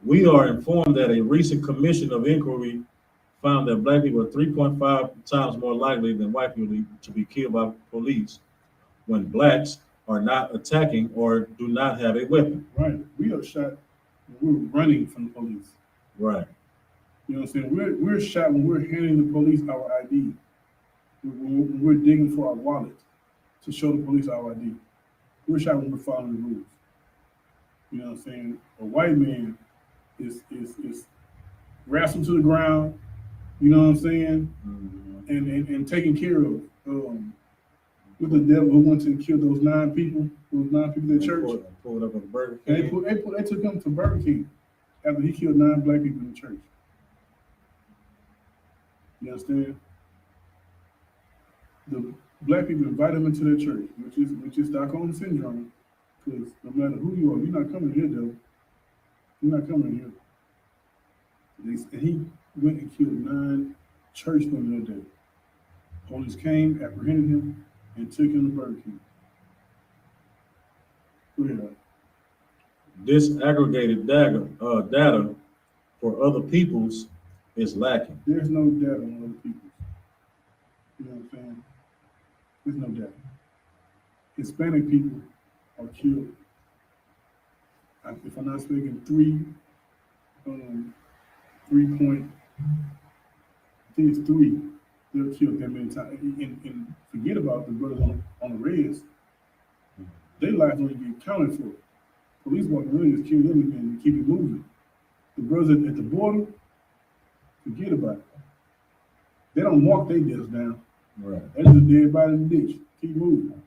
Speaker 3: We are informed that a recent commission of inquiry found that Black people are 3.5 times more likely than white people to be killed by police when Blacks are not attacking or do not have a weapon.
Speaker 2: Right. We are shot when we're running from the police.
Speaker 3: Right.
Speaker 2: You know what I'm saying? We're shot when we're handing the police our ID. When we're digging for our wallet to show the police our ID. We're shot when we're following the rules. You know what I'm saying? A white man is wrestled to the ground, you know what I'm saying? And taken care of. With the devil who went and killed those 9 people at church.
Speaker 3: Pulled up at Burger King.
Speaker 2: They took him to Burger King after he killed 9 Black people in the church. You understand? The Black people invite him into their church, which is Stockholm syndrome. Because no matter who you are, you're not coming here, though. You're not coming here. And he went and killed 9 churchmen that day. Police came, apprehended him, and took him to Burger King. Go ahead.
Speaker 3: Disaggregated data for other peoples is lacking.
Speaker 2: There's no data on other people's. You know what I'm saying? There's no data. Hispanic people are killed. If I'm not mistaken, 3 point, I think it's 3. They're killed that many times. And forget about the brothers on the reds. Their lives don't even get counted for. Police walking around just kill them again and keep it moving. The brothers at the border, forget about it. They don't walk their deaths down.
Speaker 3: Right.
Speaker 2: They just a dead body in the ditch. Keep moving.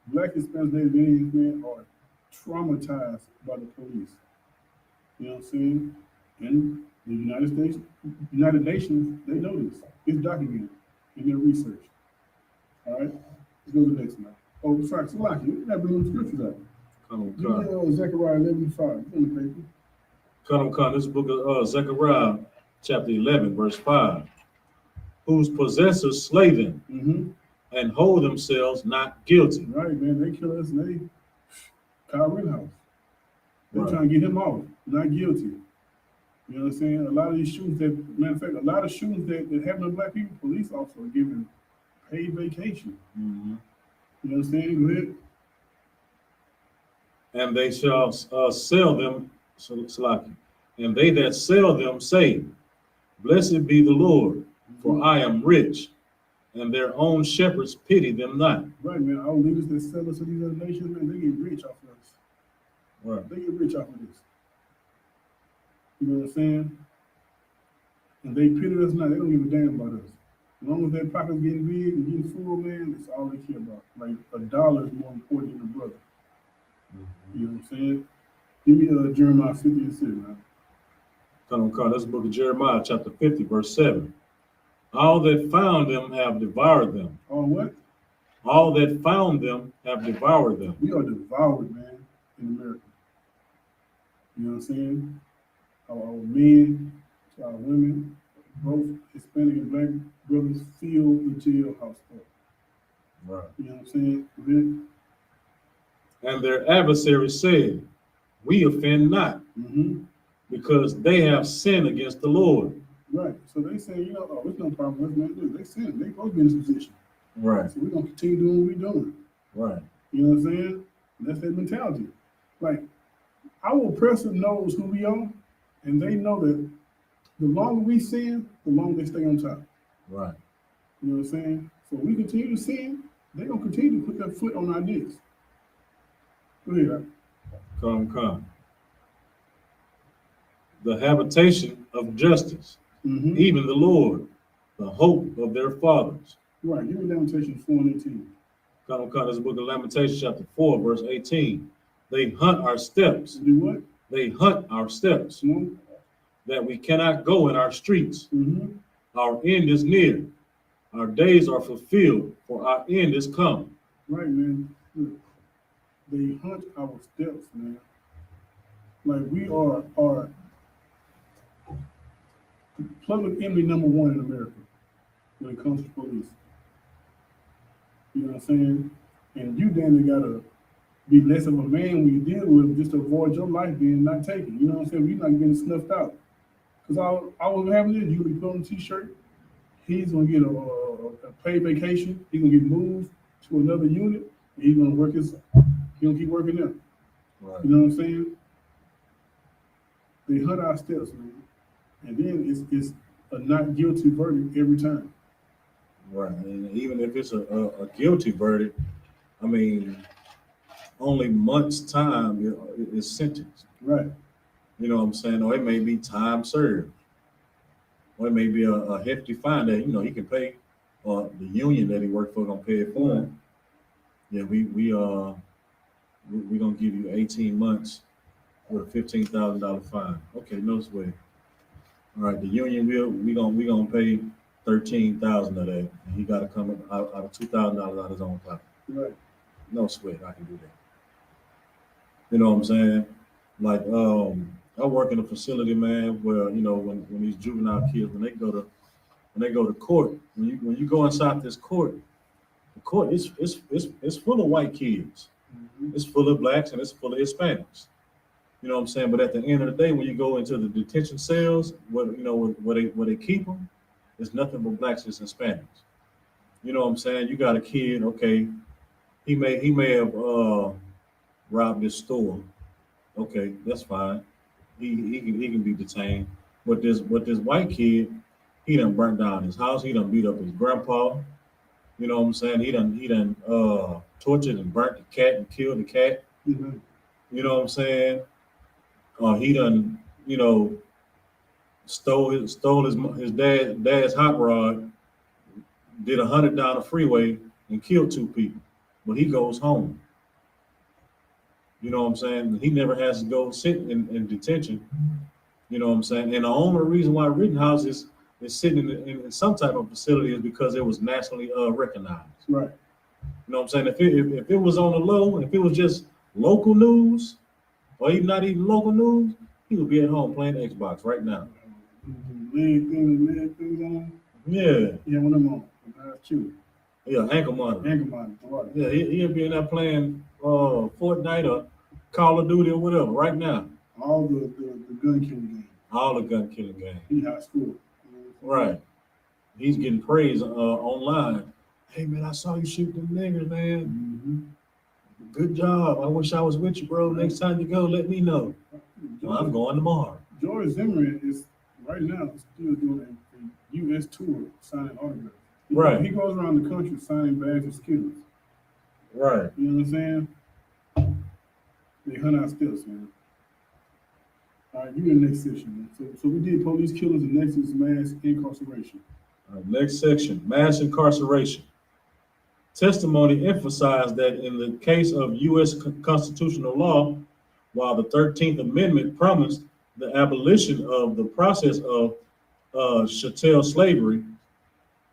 Speaker 2: Black Hispanics, Native Indians, man, are traumatized by the police. You know what I'm saying? And the United Nations, they know this. It's documented in their research. All right? Let's go to the next one. Oh, sorry, Salaki, you gotta bring them scriptures out. Give me Zechariah 11:5. It's on the paper.
Speaker 3: Come, this book of Zechariah, chapter 11, verse 5. Whose possessors slay them and hold themselves not guilty.
Speaker 2: Right, man. They kill us and they Kyle Rittenhouse. They're
Speaker 3: Right.
Speaker 2: trying to get him off, not guilty. You know what I'm saying? A lot of these shootings matter of fact, a lot of shootings that happen to black people, police officers are given paid vacation.
Speaker 3: Mm-hmm.
Speaker 2: You know what I'm saying? Go ahead.
Speaker 3: And they shall sell them, Salaki. And they that sell them say, Blessed be the Lord, for I am rich, and their own shepherds pity them not.
Speaker 2: Right, man. Our leaders that sell us to these other nations, man, they get rich off of us.
Speaker 3: Right.
Speaker 2: They get rich off of this. You know what I'm saying? And they pity us not. They don't give a damn about us. As long as their pockets getting big and getting full, man, that's all they care about. Like $1 is more important than a brother.
Speaker 3: Mm-hmm.
Speaker 2: You know what I'm saying? Give me Jeremiah 50:6, man.
Speaker 3: Come, that's the book of Jeremiah, chapter 50, verse 7. All that found them have devoured them.
Speaker 2: All what?
Speaker 3: All that found them have devoured them.
Speaker 2: We are devoured, man, in America. You know what I'm saying? Our men, our women, both Hispanic and black brothers fill the jailhouse up.
Speaker 3: Right.
Speaker 2: You know what I'm saying? Then,
Speaker 3: And their adversaries said, We offend not, because they have sinned against the Lord.
Speaker 2: right. So they say, you know, oh, it's no problem. What's going to do? They sin. They both be in this position.
Speaker 3: Right.
Speaker 2: So we're going to continue doing what we're doing.
Speaker 3: Right.
Speaker 2: You know what I'm saying? And that's their mentality. Like, our oppressor knows who we are, and they know that the longer we sin, the longer they stay on top.
Speaker 3: Right.
Speaker 2: You know what I'm saying? So if we continue to sin, they're going to continue to put their foot on our necks. Go ahead.
Speaker 3: Come. The habitation of justice, even the Lord, the hope of their fathers.
Speaker 2: Right. Give me Lamentations 4:18.
Speaker 3: Come, this book of Lamentations, chapter 4, verse 18. They hunt our steps.
Speaker 2: Do what?
Speaker 3: They hunt our steps, that we cannot go in our streets. Our end is near. Our days are fulfilled, for our end is come.
Speaker 2: Right, man. Look, they hunt our steps, man. Like we are public enemy number 1 in America when it comes to police. You know what I'm saying? And you damn near gotta be less of a man when you deal with them just to avoid your life being not taken. You know what I'm saying? You're not getting snuffed out. Because all what happened is you're gonna be put on a t-shirt, he's gonna get a paid vacation, he's gonna get moved to another unit, and he's gonna keep working there.
Speaker 3: Right.
Speaker 2: You know what I'm saying? They hunt our steps, man. And then it's a not guilty verdict every time.
Speaker 3: Right. And even if it's a guilty verdict, I mean, only months' time is sentenced.
Speaker 2: Right.
Speaker 3: You know what I'm saying? Or it may be time served. Or it may be a hefty fine that, he can pay. Or the union that he worked for gonna pay it for him. Yeah, we gonna give you 18 months with a $15,000 fine. Okay, no sweat. All right, the union we gonna pay $13,000 of that, and he got to come out of $2,000 out of his own pocket.
Speaker 2: Right.
Speaker 3: No sweat, I can do that. You know what I'm saying? Like I work in a facility, man, where when these juvenile kids when they go to court, when you go inside this court, the court is full of white kids. It's full of blacks and it's full of Hispanics. You know what I'm saying? But at the end of the day, when you go into the detention cells, where they keep them, it's nothing but blacks and Hispanics. You know what I'm saying? You got a kid, okay, he may have robbed this store. Okay, that's fine. He can be detained. But this white kid, he done burnt down his house. He done beat up his grandpa. You know what I'm saying? He done tortured and burnt the cat and killed the cat.
Speaker 2: Mm-hmm.
Speaker 3: You know what I'm saying? He done stole his dad's hot rod, did 100 down the freeway and killed 2 people. But he goes home. You know what I'm saying? He never has to go sit in detention. You know what I'm saying? And the only reason why Rittenhouse is sitting in some type of facility is because it was nationally recognized.
Speaker 2: Right.
Speaker 3: You know what I'm saying? If it was on the low, if it was just local news, or even not even local news, he would be at home playing Xbox right now.
Speaker 2: Leg things on.
Speaker 3: Yeah.
Speaker 2: Yeah, one of them on. That's cute.
Speaker 3: Yeah, ankle monitor.
Speaker 2: Ankle monitor.
Speaker 3: Yeah, he'll be in there playing Fortnite or Call of Duty or whatever right now.
Speaker 2: All the gun killing games.
Speaker 3: All the gun killing games.
Speaker 2: He high school.
Speaker 3: Right. He's getting praise online. Hey man, I saw you shoot them niggas, man.
Speaker 2: Mm-hmm.
Speaker 3: Good job. I wish I was with you, bro. Next time you go, let me know. I'm going tomorrow.
Speaker 2: George Zimmerman is right now still doing a U.S. tour signing autographs.
Speaker 3: Right.
Speaker 2: He goes around the country signing bags of Skittles.
Speaker 3: Right.
Speaker 2: You know what I'm saying? They hunt out Skittles, man. All right, you in the next section, man. So we did police killings, and next is mass incarceration.
Speaker 3: All right, next section, mass incarceration. Testimony emphasized that in the case of U.S. constitutional law, while the 13th Amendment promised the abolition of the process of chattel slavery,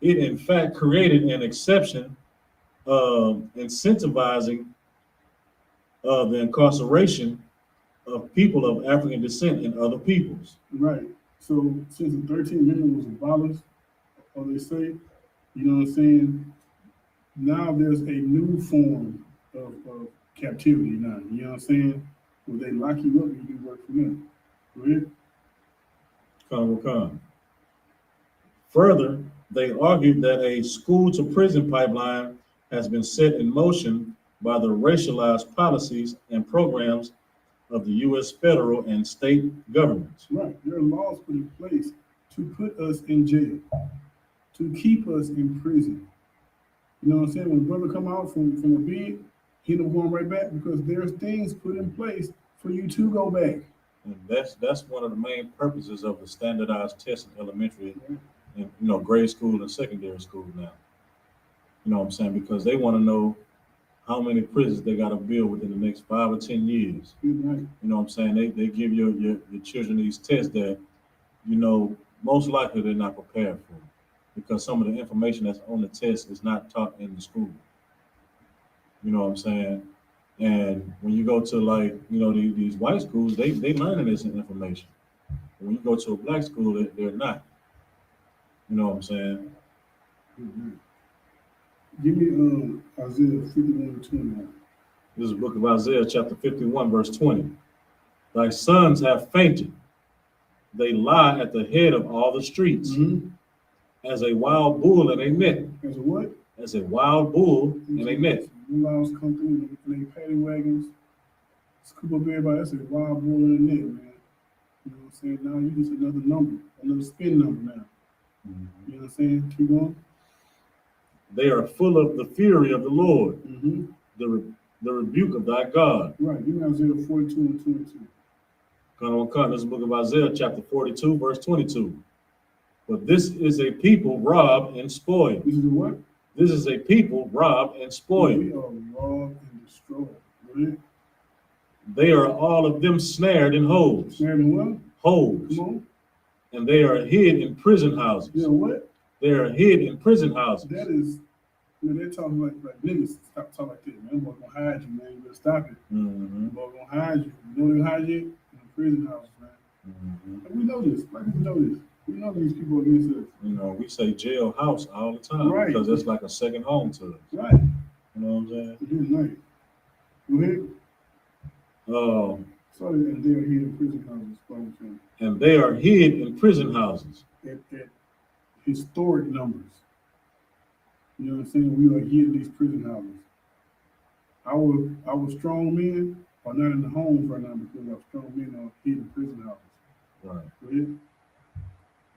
Speaker 3: it in fact created an exception incentivizing the incarceration of people of African descent and other peoples.
Speaker 2: Right. So since the 13th Amendment was abolished, or they say, you know what I'm saying, now there's a new form of captivity now. You know what I'm saying? Where they lock you up and you do work for them. Go ahead.
Speaker 3: Further, they argued that a school-to-prison pipeline has been set in motion by the racialized policies and programs of the U.S. federal and state governments.
Speaker 2: Right. There are laws put in place to put us in jail, to keep us in prison. You know what I'm saying? When a brother come out from a bid, he end up going right back because there's things put in place for you to go back.
Speaker 3: And that's one of the main purposes of the standardized test in elementary and grade school and secondary school now. You know what I'm saying? Because they want to know how many prisons they got to build within the next 5 or 10 years.
Speaker 2: Right.
Speaker 3: You know what I'm saying? They give your children these tests that, most likely they're not prepared for, because some of the information that's on the test is not taught in the school. You know what I'm saying? And when you go to these white schools, they learning this information. When you go to a black school, they're not. You know what I'm saying?
Speaker 2: Mm-hmm. Give me Isaiah 51:20.
Speaker 3: This is the book of Isaiah, chapter 51, verse 20. Thy sons have fainted. They lie at the head of all the streets.
Speaker 2: Mm-hmm.
Speaker 3: As a wild bull in a net.
Speaker 2: As a what?
Speaker 3: As a wild bull in a net.
Speaker 2: New laws come through in their paddy wagons. Scoop up everybody. That's a wild bull in a net, man. You know what I'm saying? Now you just another number, another spin number now.
Speaker 3: Mm-hmm.
Speaker 2: You know what I'm saying? Keep going.
Speaker 3: They are full of the fury of the Lord,
Speaker 2: Mm-hmm.
Speaker 3: the rebuke of thy God.
Speaker 2: Right. Give me Isaiah 42:22.
Speaker 3: This is the book of Isaiah, chapter 42, verse 22. But this is a people robbed and spoiled.
Speaker 2: This is what?
Speaker 3: This is a people robbed and spoiled.
Speaker 2: We are robbed and destroyed. Right?
Speaker 3: They are all of them snared in holes.
Speaker 2: Snared in what?
Speaker 3: Holes.
Speaker 2: Come on.
Speaker 3: And they are hid in prison houses.
Speaker 2: Yeah, what?
Speaker 3: They are hid in prison houses.
Speaker 2: That is, they're talking like niggas. Stop talking like that, man. Them boys gonna hide you, man. You better stop it.
Speaker 3: Mm-hmm.
Speaker 2: Them boys gonna hide you. You know they hide you? In the prison houses, man.
Speaker 3: Mhm.
Speaker 2: And we know this. Like, we know this. We know these people against us.
Speaker 3: You know, we say jailhouse all the time
Speaker 2: Right.
Speaker 3: because that's like a second home to us.
Speaker 2: Right.
Speaker 3: You know what I'm saying?
Speaker 2: Right. Go ahead. So, and they're here in prison houses, probably,
Speaker 3: And they are hid in prison houses.
Speaker 2: at historic numbers. You know what I'm saying? We are here in these prison houses. Our strong men are not in the homes right now because our strong men are here in prison houses.
Speaker 3: Right.
Speaker 2: Go ahead.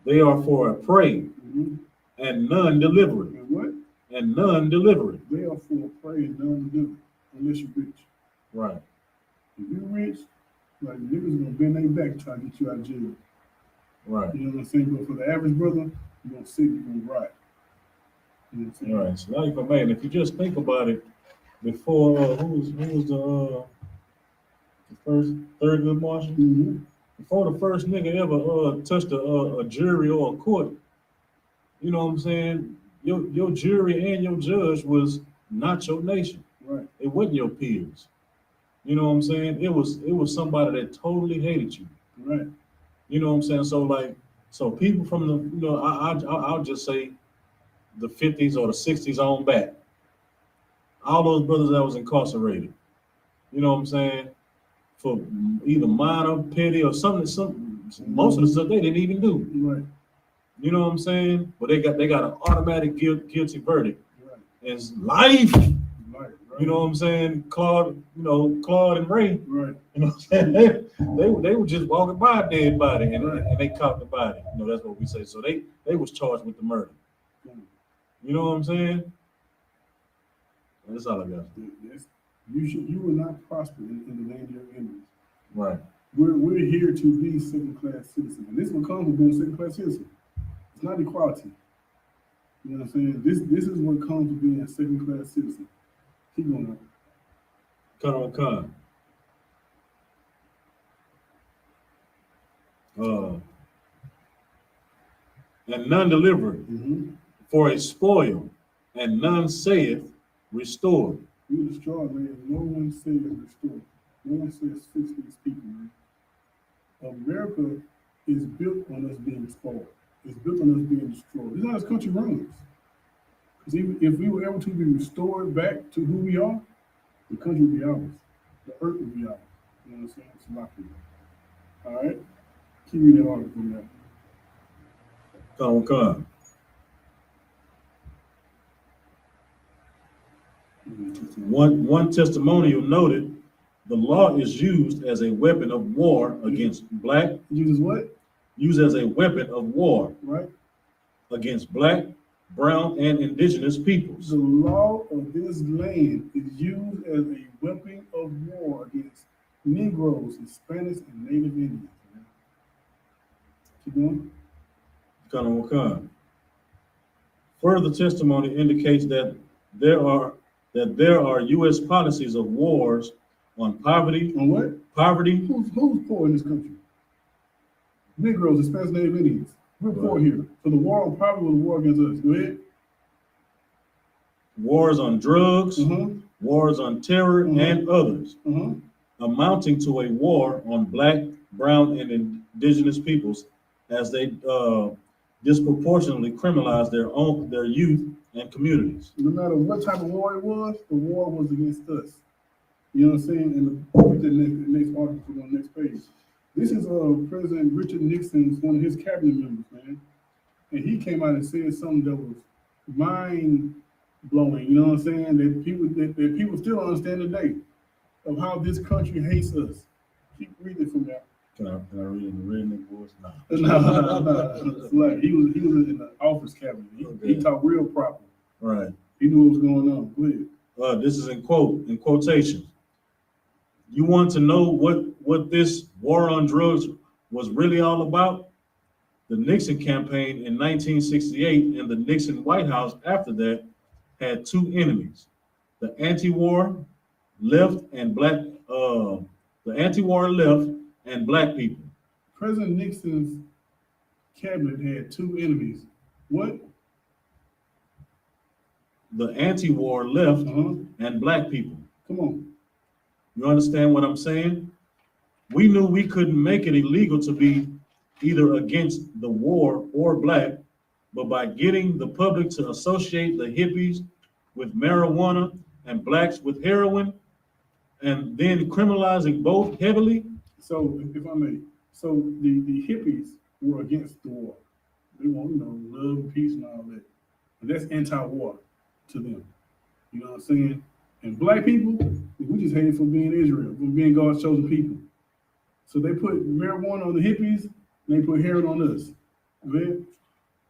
Speaker 3: They are for a prey
Speaker 2: Mm-hmm.
Speaker 3: and none deliver it.
Speaker 2: And what?
Speaker 3: And none deliver it.
Speaker 2: They are for prey and none deliver, unless you're rich.
Speaker 3: Right.
Speaker 2: If you're rich, like niggas gonna bend their back trying to get you out of jail.
Speaker 3: Right.
Speaker 2: You know what I'm saying? But for the average brother, you're gonna sit, you're gonna ride. You know what I'm saying?
Speaker 3: Right. So now you can man, if you just think about it, before who was the first Thurgood Marshall?
Speaker 2: Mm-hmm.
Speaker 3: Before the first nigga ever touched a jury or a court, you know what I'm saying? Your jury and your judge was not your nation.
Speaker 2: Right.
Speaker 3: It wasn't your peers. You know what I'm saying? It was somebody that totally hated you.
Speaker 2: Right.
Speaker 3: You know what I'm saying? So people from the, you know, I'll just say the 50s or the 60s on back. All those brothers that was incarcerated. You know what I'm saying? For either minor, petty, or something. Most of the stuff they didn't even do.
Speaker 2: Right.
Speaker 3: You know what I'm saying? But they got an automatic guilty verdict.
Speaker 2: Right.
Speaker 3: It's life.
Speaker 2: Right.
Speaker 3: You know what I'm saying? Claude and Ray.
Speaker 2: Right.
Speaker 3: You know what I'm saying? They were just walking by a dead body and they caught the body. You know, that's what we say. So they was charged with the murder. You know what I'm saying? That's all I got.
Speaker 2: Yes. You will not prosper in the land of your enemies.
Speaker 3: Right.
Speaker 2: We're here to be second-class citizens. And this will come from being a second-class citizen. It's not equality. You know what I'm saying? This is what comes with being a second-class citizen. Keep going on.
Speaker 3: Con. And none delivered
Speaker 2: Mm-hmm.
Speaker 3: for a spoil, and none saith restored.
Speaker 2: You destroy, man. No one says restore. No one says fix these people, man. America is built on us being spoiled. It's built on us being destroyed. This is how this country runs. Because if we were able to be restored back to who we are, the country would be ours. The earth would be ours. You know what I'm saying? It's a lot of people. All right? Keep reading that article now.
Speaker 3: Con. One testimonial noted, the law is used as a weapon of war against black.
Speaker 2: Uses what?
Speaker 3: Used as a weapon of war.
Speaker 2: Right.
Speaker 3: Against black, brown, and indigenous peoples.
Speaker 2: The law of this land is used as a weapon of war against Negroes, Hispanics, and Native Indians. Man. Keep going.
Speaker 3: Con. Further testimony indicates that there are U.S. policies of wars on poverty.
Speaker 2: On what?
Speaker 3: Poverty.
Speaker 2: Who's poor in this country? Negroes, Hispanics, Native Indians. We're poor here. So the war on poverty was a war against us. Go ahead.
Speaker 3: Wars on drugs, wars on terror, and others, amounting to a war on black, brown, and indigenous peoples as they disproportionately criminalize their youth and communities.
Speaker 2: No matter what type of war it was, the war was against us. You know what I'm saying? And read the next article on the next page. This is President Richard Nixon's, one of his cabinet members, man. And he came out and said something that was mind-blowing, you know what I'm saying? That people still don't understand today of how this country hates us. Keep reading from that.
Speaker 3: Can I read in the redneck voice?
Speaker 2: No. It's like he was in the office cabinet. He talked real proper.
Speaker 3: Right.
Speaker 2: He knew what was going on. Go ahead.
Speaker 3: This is in quotations. You want to know what this war on drugs was really all about? The Nixon campaign in 1968 and the Nixon White House after that had two enemies: the anti-war left and black. The anti-war left and black people.
Speaker 2: President Nixon's cabinet had two enemies. What?
Speaker 3: The anti-war left and black people.
Speaker 2: Come on.
Speaker 3: You understand what I'm saying? We knew we couldn't make it illegal to be either against the war or black, but by getting the public to associate the hippies with marijuana and blacks with heroin, and then criminalizing both heavily.
Speaker 2: So, if I may, so the hippies were against the war. They want, love and peace and all that. And that's anti-war to them. You know what I'm saying? And black people, we just hate for being Israel, for being God's chosen people. So they put marijuana on the hippies, and they put heroin on us. Man.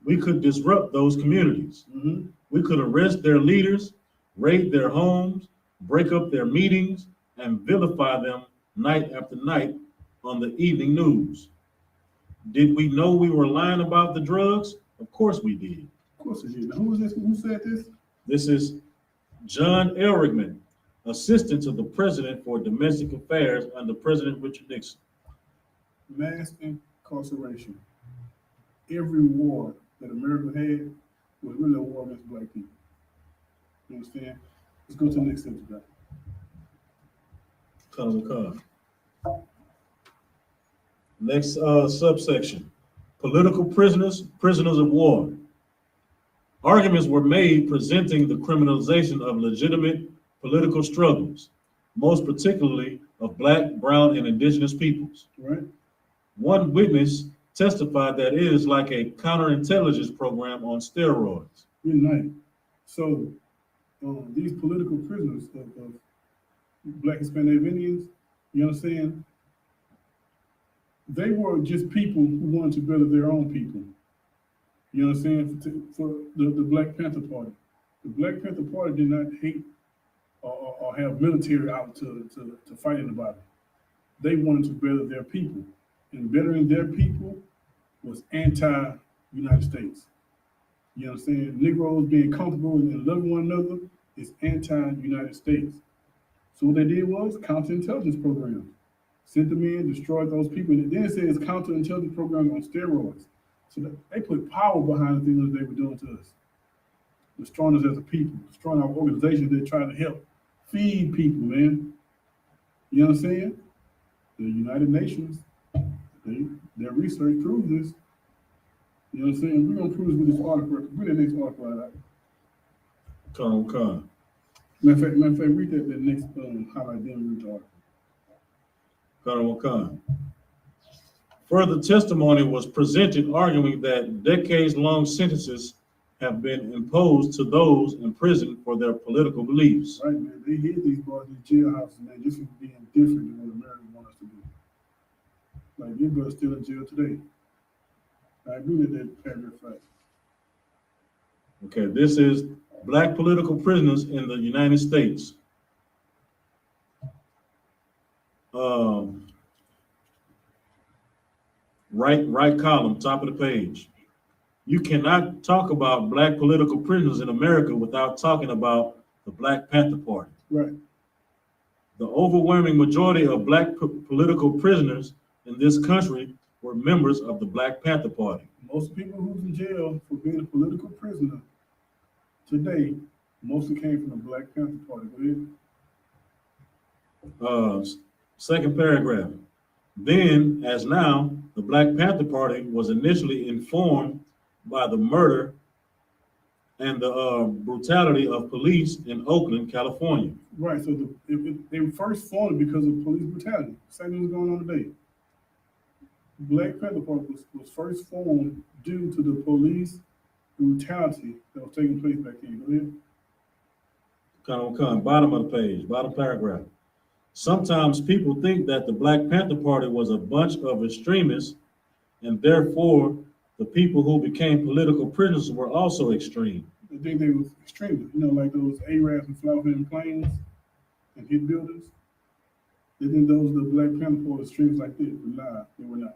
Speaker 3: We could disrupt those communities.
Speaker 2: Mm-hmm.
Speaker 3: We could arrest their leaders, raid their homes, break up their meetings, and vilify them night after night on the evening news. Did we know we were lying about the drugs? Of course we did.
Speaker 2: Of course we did. Now, who was this? Who said this?
Speaker 3: This is John Ehrlichman, assistant to the president for domestic affairs under President Richard Nixon.
Speaker 2: Mass incarceration. Every war that America had was really a war against black people. You understand? Let's go to the next subject.
Speaker 3: Next subsection, political prisoners, prisoners of war. Arguments were made presenting the criminalization of legitimate political struggles, most particularly of black, brown, and indigenous peoples.
Speaker 2: Right.
Speaker 3: One witness testified that it is like a counterintelligence program on steroids.
Speaker 2: Good night. So these political prisoners of black Hispanic Indians, you understand? They were just people who wanted to better their own people. You understand? For the Black Panther Party. The Black Panther Party did not hate or have military out to fight anybody. They wanted to better their people. And bettering their people was anti-United States. You understand? Negroes being comfortable and loving one another is anti-United States. So what they did was counterintelligence programs. Sent them in, destroyed those people. And then it says counterintelligence program on steroids. So they put power behind the things that they were doing to us. Destroying us as a people, destroying our organizations that try to help feed people, man. You know what I'm saying? The United Nations, their research proves this. You know what I'm saying? We're going to prove this with this article. Bring the next article out.
Speaker 3: Con.
Speaker 2: Matter of fact, read that next highlight, then read the article.
Speaker 3: Con. Further testimony was presented arguing that decades-long sentences have been imposed to those in prison for their political beliefs.
Speaker 2: Right, man. They hid these boys in jailhouses, man, just for being different than what America wants us to do. Like, these boys still in jail today. I agree with that paragraph 5.
Speaker 3: Okay, this is black political prisoners in the United States. Right column, top of the page. You cannot talk about black political prisoners in America without talking about the Black Panther Party.
Speaker 2: Right.
Speaker 3: The overwhelming majority of black political prisoners in this country were members of the Black Panther Party.
Speaker 2: Most people who's in jail for being a political prisoner today mostly came from the Black Panther Party. Go ahead.
Speaker 3: Second paragraph. Then, as now, the Black Panther Party was initially informed by the murder and the brutality of police in Oakland, California.
Speaker 2: Right, so they first formed because of police brutality. Same thing was going on today. Black Panther Party was first formed due to the police brutality that was taking place back then. Go ahead.
Speaker 3: Bottom of the page, bottom paragraph. Sometimes people think that the Black Panther Party was a bunch of extremists, and therefore the people who became political prisoners were also extreme.
Speaker 2: They think they was extremists, like those Arabs and fly off in planes and hit buildings. They think those the Black Panther Party extremists like this, but nah, they were not.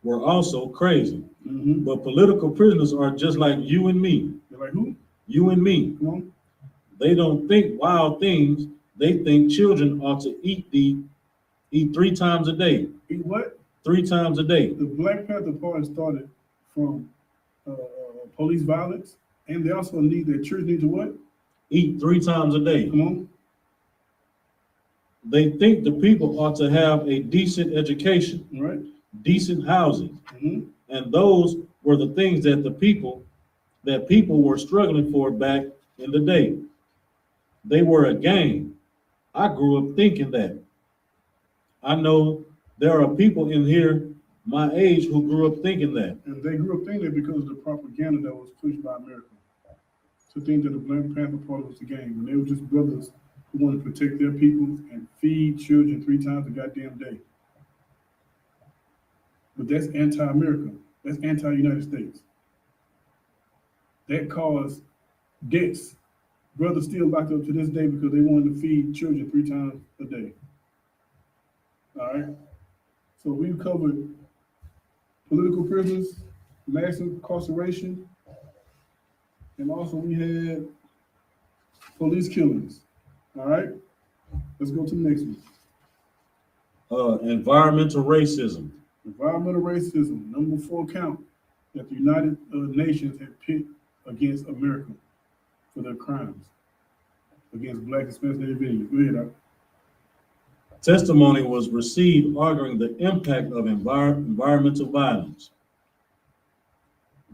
Speaker 3: Were also crazy.
Speaker 2: Mm-hmm.
Speaker 3: But political prisoners are just like you and me.
Speaker 2: They're like who?
Speaker 3: You and me.
Speaker 2: Come on.
Speaker 3: They don't think wild things. They think children ought to eat 3 times a day.
Speaker 2: Eat what?
Speaker 3: 3 times a day.
Speaker 2: The Black Panther Party started from police violence, and they also need their church need to what?
Speaker 3: Eat 3 times a day.
Speaker 2: Come on.
Speaker 3: they think the people ought to have a decent education,
Speaker 2: Right?
Speaker 3: decent housing,
Speaker 2: Mm-hmm.
Speaker 3: and those were the things that people were struggling for back in the day. They were a game. I grew up thinking that. I know there are people in here my age who grew up thinking that.
Speaker 2: And they grew up thinking that because of the propaganda that was pushed by America. To think that the Black Panther Party was the game, when they were just brothers who wanted to protect their people and feed children 3 times a goddamn day. But that's anti-America. That's anti-United States. That caused deaths. Brothers still locked up to this day because they wanted to feed children 3 times a day. All right. So we've covered political prisoners, mass incarceration, and also we had police killings. All right. Let's go to the next one.
Speaker 3: Environmental racism.
Speaker 2: Environmental racism, number 4 count that the United Nations had picked against America for their crimes against Black, Hispanic, and Indigenous. Go ahead, Doc.
Speaker 3: Testimony was received arguing the impact of environmental violence.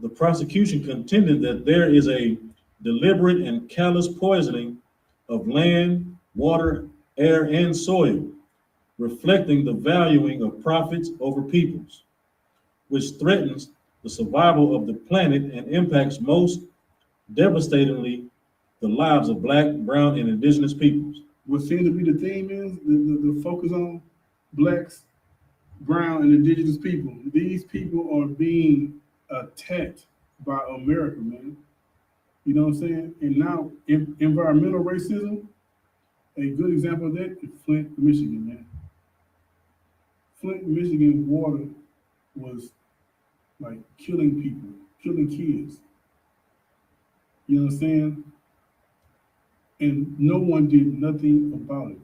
Speaker 3: The prosecution contended that there is a deliberate and callous poisoning of land, water, air, and soil, reflecting the valuing of profits over peoples, which threatens the survival of the planet and impacts most devastatingly the lives of Black, brown, and indigenous peoples.
Speaker 2: What seems to be the theme is the focus on Blacks, brown, and indigenous people. These people are being attacked by America, man. You know what I'm saying? And now, environmental racism, a good example of that is Flint, Michigan, man. Flint, Michigan water was like killing people, killing kids. You know what I'm saying? And no one did nothing about it.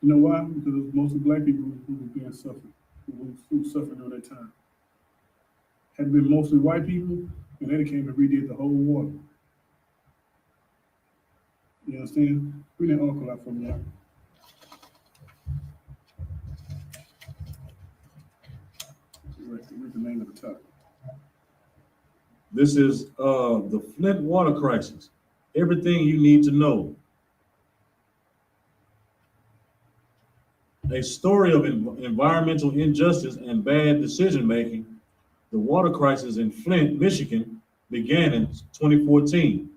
Speaker 2: You know why? Because it was mostly Black people who were being suffered, who suffered during that time. Had it been mostly white people, and they came and redid the whole water. You understand? Bring that article out for me. Read the name at the top.
Speaker 3: This is the Flint water crisis. Everything you need to know. A story of environmental injustice and bad decision making. The water crisis in Flint, Michigan began in 2014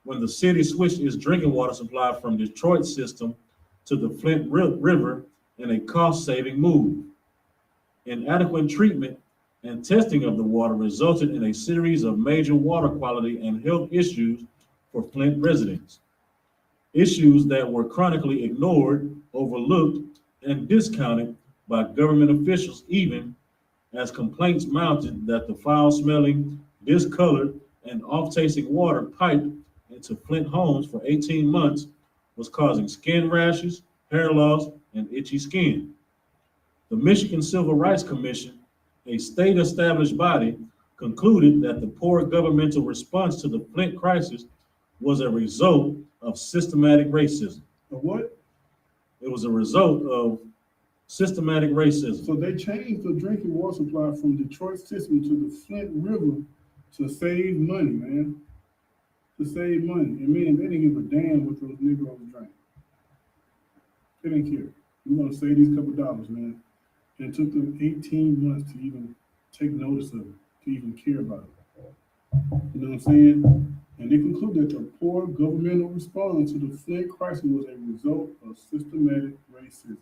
Speaker 3: when the city switched its drinking water supply from Detroit's system to the Flint River in a cost-saving move. Inadequate treatment and testing of the water resulted in a series of major water quality and health issues for Flint residents. Issues that were chronically ignored, overlooked, and discounted by government officials, even as complaints mounted that the foul-smelling, discolored, and off-tasting water piped into Flint homes for 18 months was causing skin rashes, hair loss, and itchy skin. The Michigan Civil Rights Commission, a state-established body, concluded that the poor governmental response to the Flint crisis was a result of systematic racism.
Speaker 2: Of what?
Speaker 3: It was a result of systematic racism.
Speaker 2: So they changed the drinking water supply from Detroit system to the Flint River to save money, man. To save money. And man, they didn't give a damn what those Negroes drank. They didn't care. We're gonna save these couple dollars, man. And it took them 18 months to even take notice of it, to even care about it. You know what I'm saying? And they concluded that the poor governmental response to the Flint crisis was a result of systematic racism.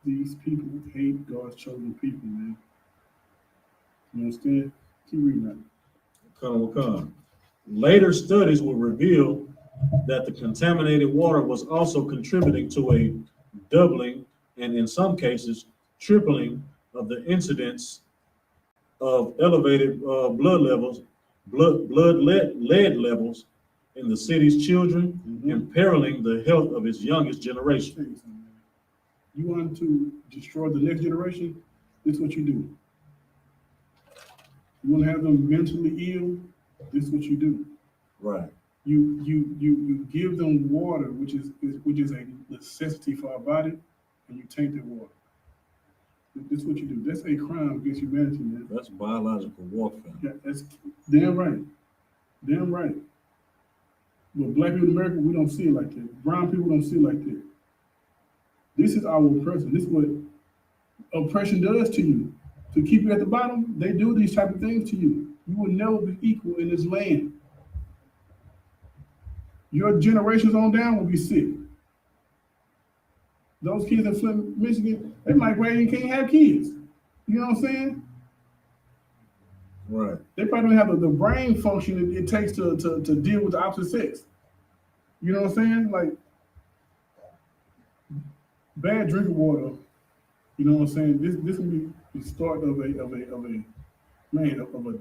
Speaker 2: These people hate God's chosen people, man. You understand? Keep reading that.
Speaker 3: Later studies will reveal that the contaminated water was also contributing to a doubling and in some cases tripling of the incidence of elevated blood lead levels in the city's children, imperiling the health of its youngest generation.
Speaker 2: You want to destroy the next generation? This is what you do. You want to have them mentally ill? This is what you do.
Speaker 3: Right.
Speaker 2: You give them water, which is a necessity for our body, and you taint that water. This is what you do. That's a crime against humanity, man.
Speaker 3: That's biological warfare.
Speaker 2: Yeah, that's damn right. Damn right. But black people in America, we don't see it like that. Brown people don't see it like that. This is our oppression. This is what oppression does to you. To keep you at the bottom, they do these type of things to you. You will never be equal in this land. Your generations on down will be sick. Those kids in Flint, Michigan, they might well you can't have kids. You know what I'm saying?
Speaker 3: Right.
Speaker 2: They probably don't have the brain function it takes to deal with the opposite sex. You know what I'm saying? Like bad drinking water. You know what I'm saying? This will be the start of a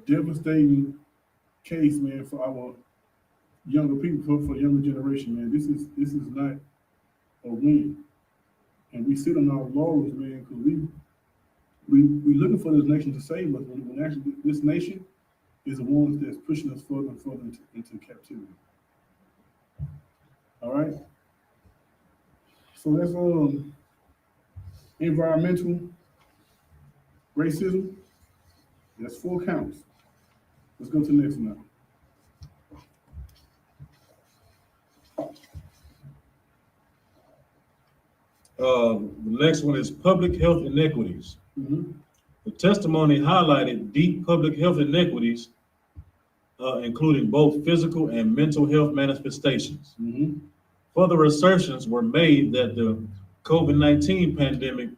Speaker 2: devastating case, man, for our younger people, for the younger generation, man. This is not a win. And we sit on our laurels, man, because we looking for this nation to save us when actually this nation is the ones that's pushing us further and further into captivity. All right. So that's environmental racism. That's 4 counts. Let's go to the next one now.
Speaker 3: The next one is public health inequities.
Speaker 2: Mm-hmm.
Speaker 3: The testimony highlighted deep public health inequities, including both physical and mental health manifestations.
Speaker 2: Mm-hmm.
Speaker 3: Further assertions were made that the COVID-19 pandemic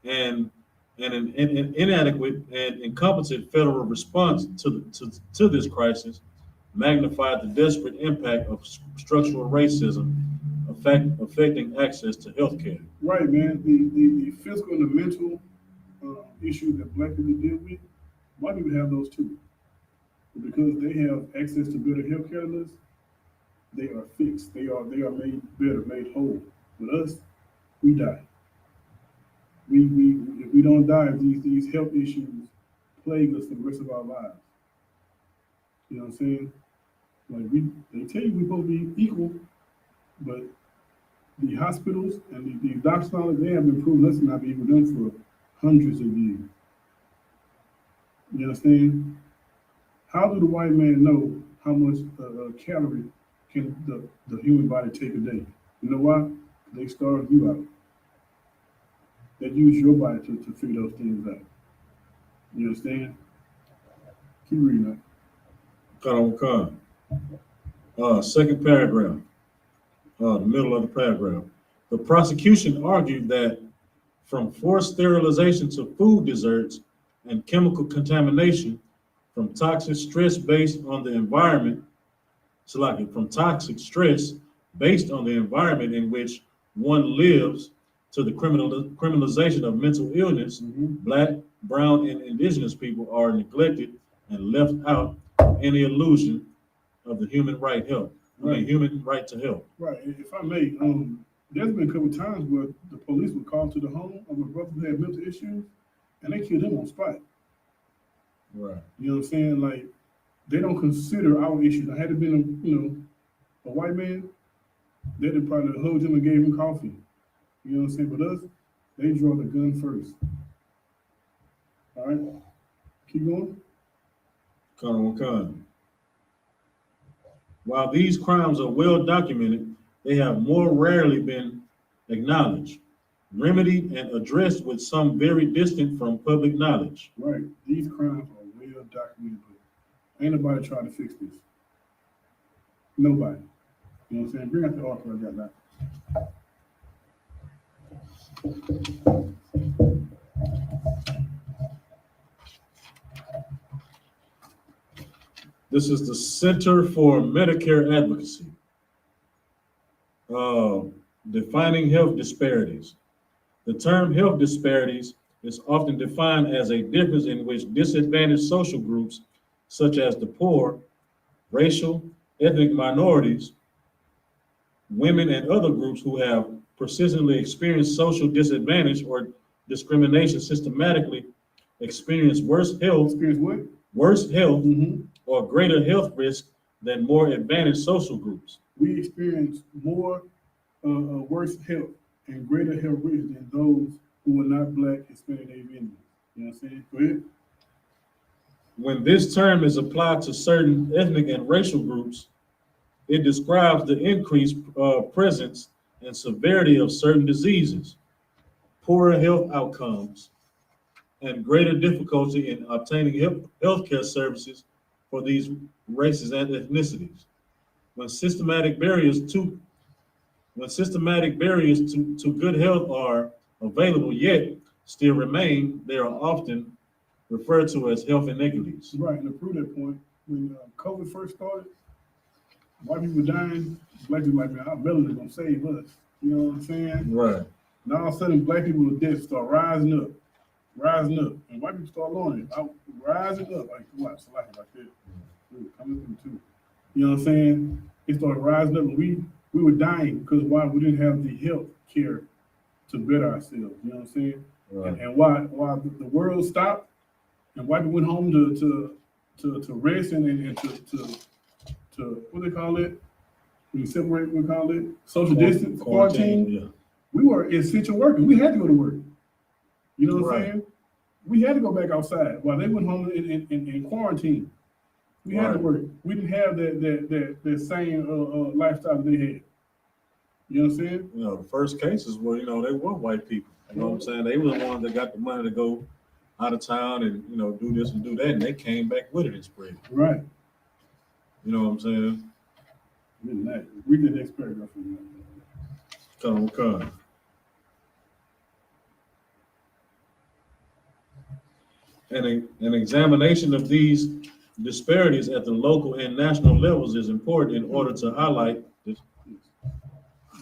Speaker 3: and an inadequate and incompetent federal response to this crisis magnified the desperate impact of structural racism affecting access to health care.
Speaker 2: Right, man. The physical and the mental issues that black people deal with, white people have those too. But because they have access to better health care than us, they are fixed. They are made better, made whole. With us, we die. If we don't die, these health issues plague us for the rest of our lives. You know what I'm saying? Like they tell you we're supposed to be equal, but the hospitals and the doctors, they have been proven us to not be equal to them for hundreds of years. You understand? How do the white man know how much calorie can the human body take a day? You know why? They starve you out. They use your body to figure those things out. You understand? Keep reading
Speaker 3: that. Second paragraph, the middle of the paragraph. The prosecution argued that from forced sterilization to food deserts and chemical contamination, from toxic stress based on the environment, from toxic stress based on the environment in which one lives, to the criminalization of mental illness, Black, brown, and indigenous people are neglected and left out of any illusion of the human right health. Right. Human right to health.
Speaker 2: Right. If I may, there's been a couple of times where the police would call to the home of a brother who had mental issues, and they killed him on spot.
Speaker 3: Right.
Speaker 2: You know what I'm saying? Like, they don't consider our issue. Now, had it been a white man, they'd have probably hugged him and gave him coffee. You know what I'm saying? But us, they draw the gun first. All right, keep going.
Speaker 3: While these crimes are well documented, they have more rarely been acknowledged, remedied, and addressed with some very distant from public knowledge.
Speaker 2: Right. These crimes are well documented, but ain't nobody trying to fix this. Nobody. You know what I'm saying? Bring out the article I got now.
Speaker 3: This is the Center for Medicare Advocacy. Defining health disparities. The term health disparities is often defined as a difference in which disadvantaged social groups, such as the poor, racial, ethnic minorities, women, and other groups who have persistently experienced social disadvantage or discrimination, systematically experience worse health, or greater health risk than more advantaged social groups.
Speaker 2: We experience more worse health and greater health risks than those who are not Black, Hispanic, Native Indians. You know what I'm saying? Go ahead.
Speaker 3: When this term is applied to certain ethnic and racial groups, it describes the increased presence and severity of certain diseases, poorer health outcomes, and greater difficulty in obtaining healthcare services for these races and ethnicities. When systematic barriers to good health are available yet still remain, they are often referred to as health inequities.
Speaker 2: Right, and to prove that point, when COVID first started, white people were dying, Black people like, man, our melanin gonna save us. You know what I'm saying?
Speaker 3: Right.
Speaker 2: Now all of a sudden, Black people's deaths start rising up, and white people start learning, rising up, like what, so like that, coming through too. You know what I'm saying? It started rising up, and we were dying because why? We didn't have the health care to better ourselves. You know what I'm saying?
Speaker 3: Right.
Speaker 2: And why the world stopped, and white people went home to rest and to what they call it? We separate, we call it social distance, quarantine.
Speaker 3: Yeah.
Speaker 2: We were essential workers. We had to go to work. You know what
Speaker 3: Right.
Speaker 2: I'm saying? We had to go back outside while they went home in quarantine. We had to
Speaker 3: Right.
Speaker 2: work. We didn't have that same lifestyle that they had. You know what I'm saying?
Speaker 3: You know, the first cases were, they were white people. You know what I'm saying? They were the ones that got the money to go out of town and, do this and do that, and they came back with it and spread it.
Speaker 2: Right.
Speaker 3: You know what I'm saying?
Speaker 2: Read the next paragraph.
Speaker 3: Come. An examination of these disparities at the local and national levels is important in order to highlight this.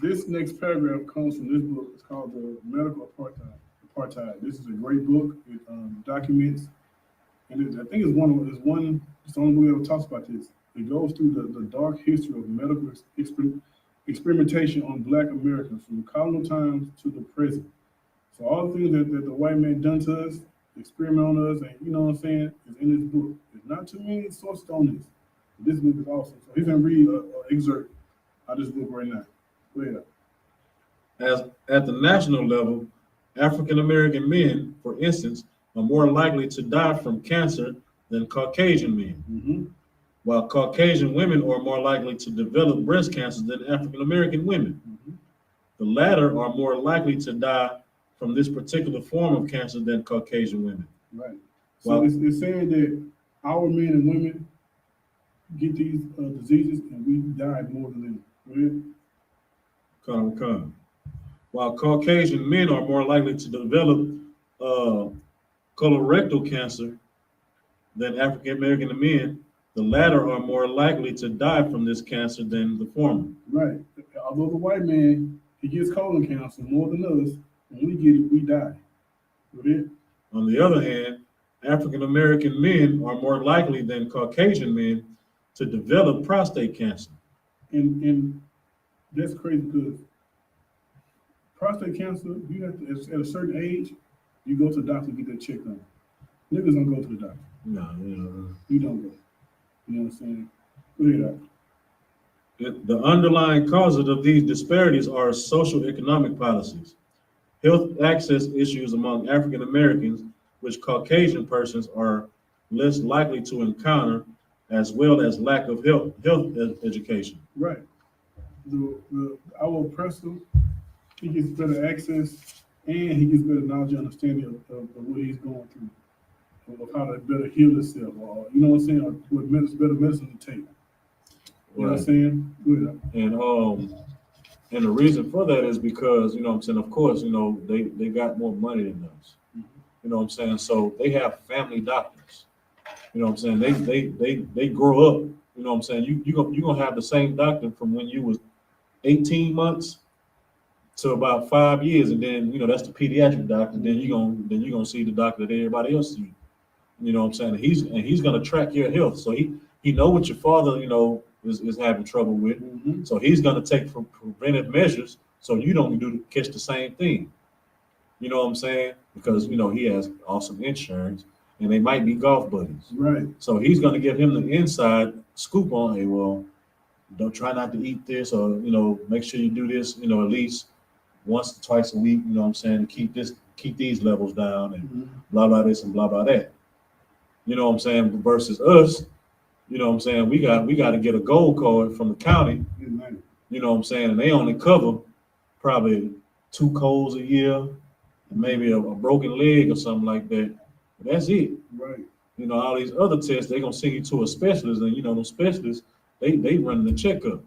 Speaker 2: This next paragraph comes from this book. It's called The Medical Apartheid. This is a great book. It documents, and I think it's the only book that ever talks about this. It goes through the dark history of medical experimentation on Black Americans from colonial times to the present. So all the things that the white man done to us, experiment on us, and you know what I'm saying, is in this book. There's not too many sources on this. This book is awesome. So he's gonna read an excerpt out of this book right now. Go ahead.
Speaker 3: As at the national level, African American men, for instance, are more likely to die from cancer than Caucasian men,
Speaker 2: Mm-hmm.
Speaker 3: while Caucasian women are more likely to develop breast cancer than African American women.
Speaker 2: Mm-hmm.
Speaker 3: The latter are more likely to die from this particular form of cancer than Caucasian women.
Speaker 2: Right. So
Speaker 3: Well,
Speaker 2: it's saying that our men and women get these diseases and we die more than them. Go ahead.
Speaker 3: Come. While Caucasian men are more likely to develop colorectal cancer than African American men, the latter are more likely to die from this cancer than the former.
Speaker 2: Right. Although the white man, he gets colon cancer more than us, when we get it, we die. Go ahead.
Speaker 3: On the other hand, African American men are more likely than Caucasian men to develop prostate cancer.
Speaker 2: And that's crazy because prostate cancer, you have to, at a certain age, you go to the doctor to get that checked on. Niggas don't go to the doctor.
Speaker 3: No,
Speaker 2: You don't go. You know what I'm saying? Go ahead, Doc.
Speaker 3: The underlying causes of these disparities are social economic policies, health access issues among African Americans, which Caucasian persons are less likely to encounter, as well as lack of health education.
Speaker 2: Right. Our oppressor, he gets better access and he gets better knowledge and understanding of what he's going through, of how to better heal himself, or you know what I'm saying, or what better medicine to take. You know what I'm saying? Good.
Speaker 3: And the reason for that is because, you know what I'm saying, of course, they got more money than us. You know what I'm saying? So they have family doctors. You know what I'm saying? They grow up, you know what I'm saying? You're gonna have the same doctor from when you was 18 months to about 5 years, and then that's the pediatric doctor. Then you're gonna see the doctor that everybody else sees. You know what I'm saying? And he's gonna track your health. So he know what your father, is having trouble with.
Speaker 2: Mm-hmm.
Speaker 3: So he's gonna take preventive measures so you don't catch the same thing. You know what I'm saying? Because he has awesome insurance. and they might be golf buddies.
Speaker 2: Right.
Speaker 3: So he's going to give him the inside scoop on, hey, well, don't try not to eat this, or make sure you do this, at least once or twice a week. You know what I'm saying? To keep these levels down, and blah blah this and blah blah that. You know what I'm saying? Versus us, you know what I'm saying? We got to get a gold card from the county. You know what I'm saying? And they only cover probably 2 colds a year, and maybe a broken leg or something like that. But that's it.
Speaker 2: Right.
Speaker 3: All these other tests, they're gonna send you to a specialist, and those specialists, they run the checkup.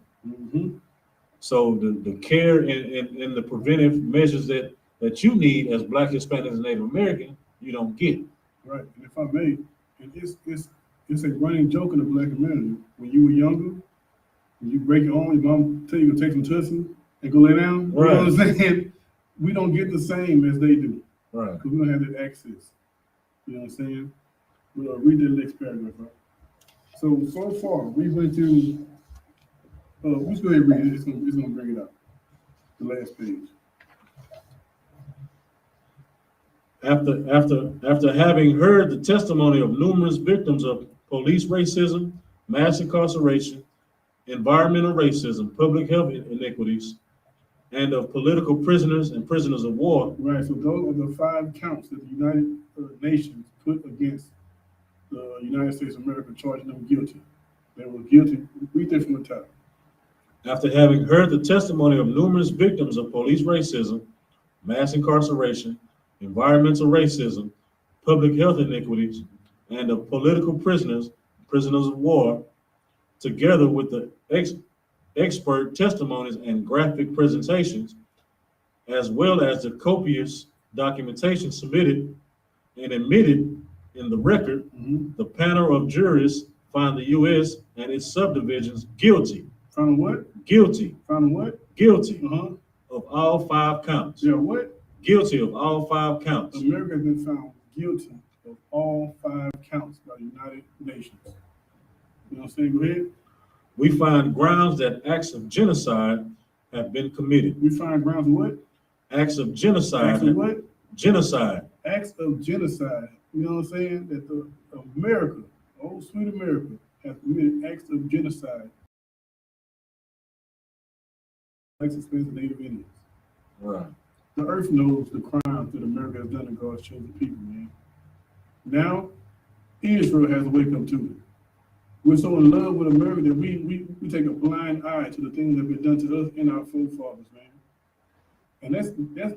Speaker 3: So the care and the preventive measures that you need as Black, Hispanic, and Native American, you don't get.
Speaker 2: Right. And if I may, and it's a running joke in the Black community. When you were younger, when you break your arm, your mom tell you to take some tussin and go lay down.
Speaker 3: Right.
Speaker 2: You know what I'm saying? We don't get the same as they do.
Speaker 3: Right.
Speaker 2: Because we don't have that access. You know what I'm saying? We'll read the next paragraph. Right? So far, we went through. Let's go ahead and read it. It's gonna bring it up. The last page.
Speaker 3: After having heard the testimony of numerous victims of police racism, mass incarceration, environmental racism, public health inequities, and of political prisoners and prisoners of war. Right.
Speaker 2: So those are the 5 counts that the United Nations put against the United States of America, charging them guilty. They were guilty. Read that from the top.
Speaker 3: After having heard the testimony of numerous victims of police racism, mass incarceration, environmental racism, public health inequities, and of political prisoners of war, together with the expert testimonies and graphic presentations, as well as the copious documentation submitted and admitted in the record, the panel of jurists found the U.S. and its subdivisions guilty.
Speaker 2: Found what?
Speaker 3: Guilty.
Speaker 2: Found what?
Speaker 3: Guilty of all 5 counts.
Speaker 2: Yeah, what?
Speaker 3: Guilty of all 5 counts.
Speaker 2: America has been found guilty of all 5 counts by the United Nations. You know what I'm saying? Go ahead.
Speaker 3: We find grounds that acts of genocide have been committed.
Speaker 2: We find grounds of what?
Speaker 3: Acts of genocide.
Speaker 2: Acts of what?
Speaker 3: Genocide.
Speaker 2: Acts of genocide. You know what I'm saying? That America, old sweet America, has committed acts of genocide. Acts of Native Indians.
Speaker 3: Right.
Speaker 2: The earth knows the crimes that America has done to God's chosen people, man. Now, Israel has to wake up to it. We're so in love with America that we take a blind eye to the things that have been done to us and our forefathers, man. And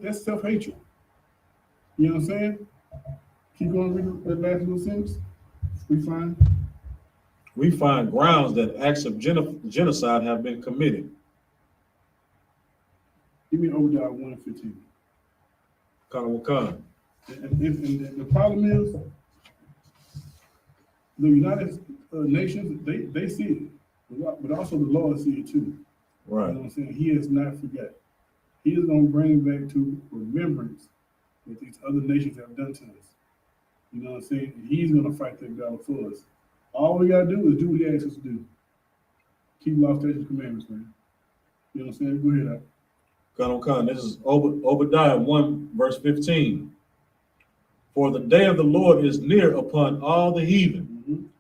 Speaker 2: that's self-hatred. You know what I'm saying? Keep going, read that last little sentence.
Speaker 3: We find grounds that acts of genocide have been committed.
Speaker 2: Give me Obadiah 1:15.
Speaker 3: Khan.
Speaker 2: And the problem is, the United Nations, they see it, but also the Lord see it too.
Speaker 3: Right.
Speaker 2: You know what I'm saying? He has not forgot. He is going to bring back to remembrance what these other nations have done to us. You know what I'm saying? And he's going to fight that battle for us. All we got to do is do what he asks us to do. Keep law, statutes, commandments, man. You know what I'm saying? Go ahead,
Speaker 3: Khan. This is Obadiah 1:15. For the day of the Lord is near upon all the heathen.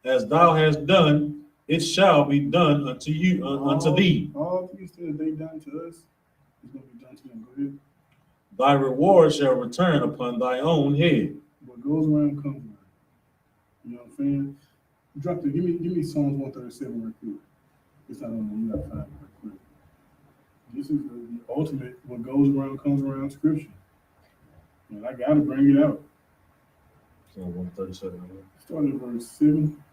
Speaker 3: As thou hast done, it shall be done unto you, unto thee.
Speaker 2: All these things they done to us, it's going to be done to them. Go ahead.
Speaker 3: Thy reward shall return upon thy own head.
Speaker 2: What goes around comes around. You know what I'm saying? Drop it. Give me Psalms 137 right quick. It's not on there. You got to find it right quick. This is the ultimate. What goes around comes around scripture. And I got to bring it out.
Speaker 3: Psalm 137.
Speaker 2: Start at verse 7.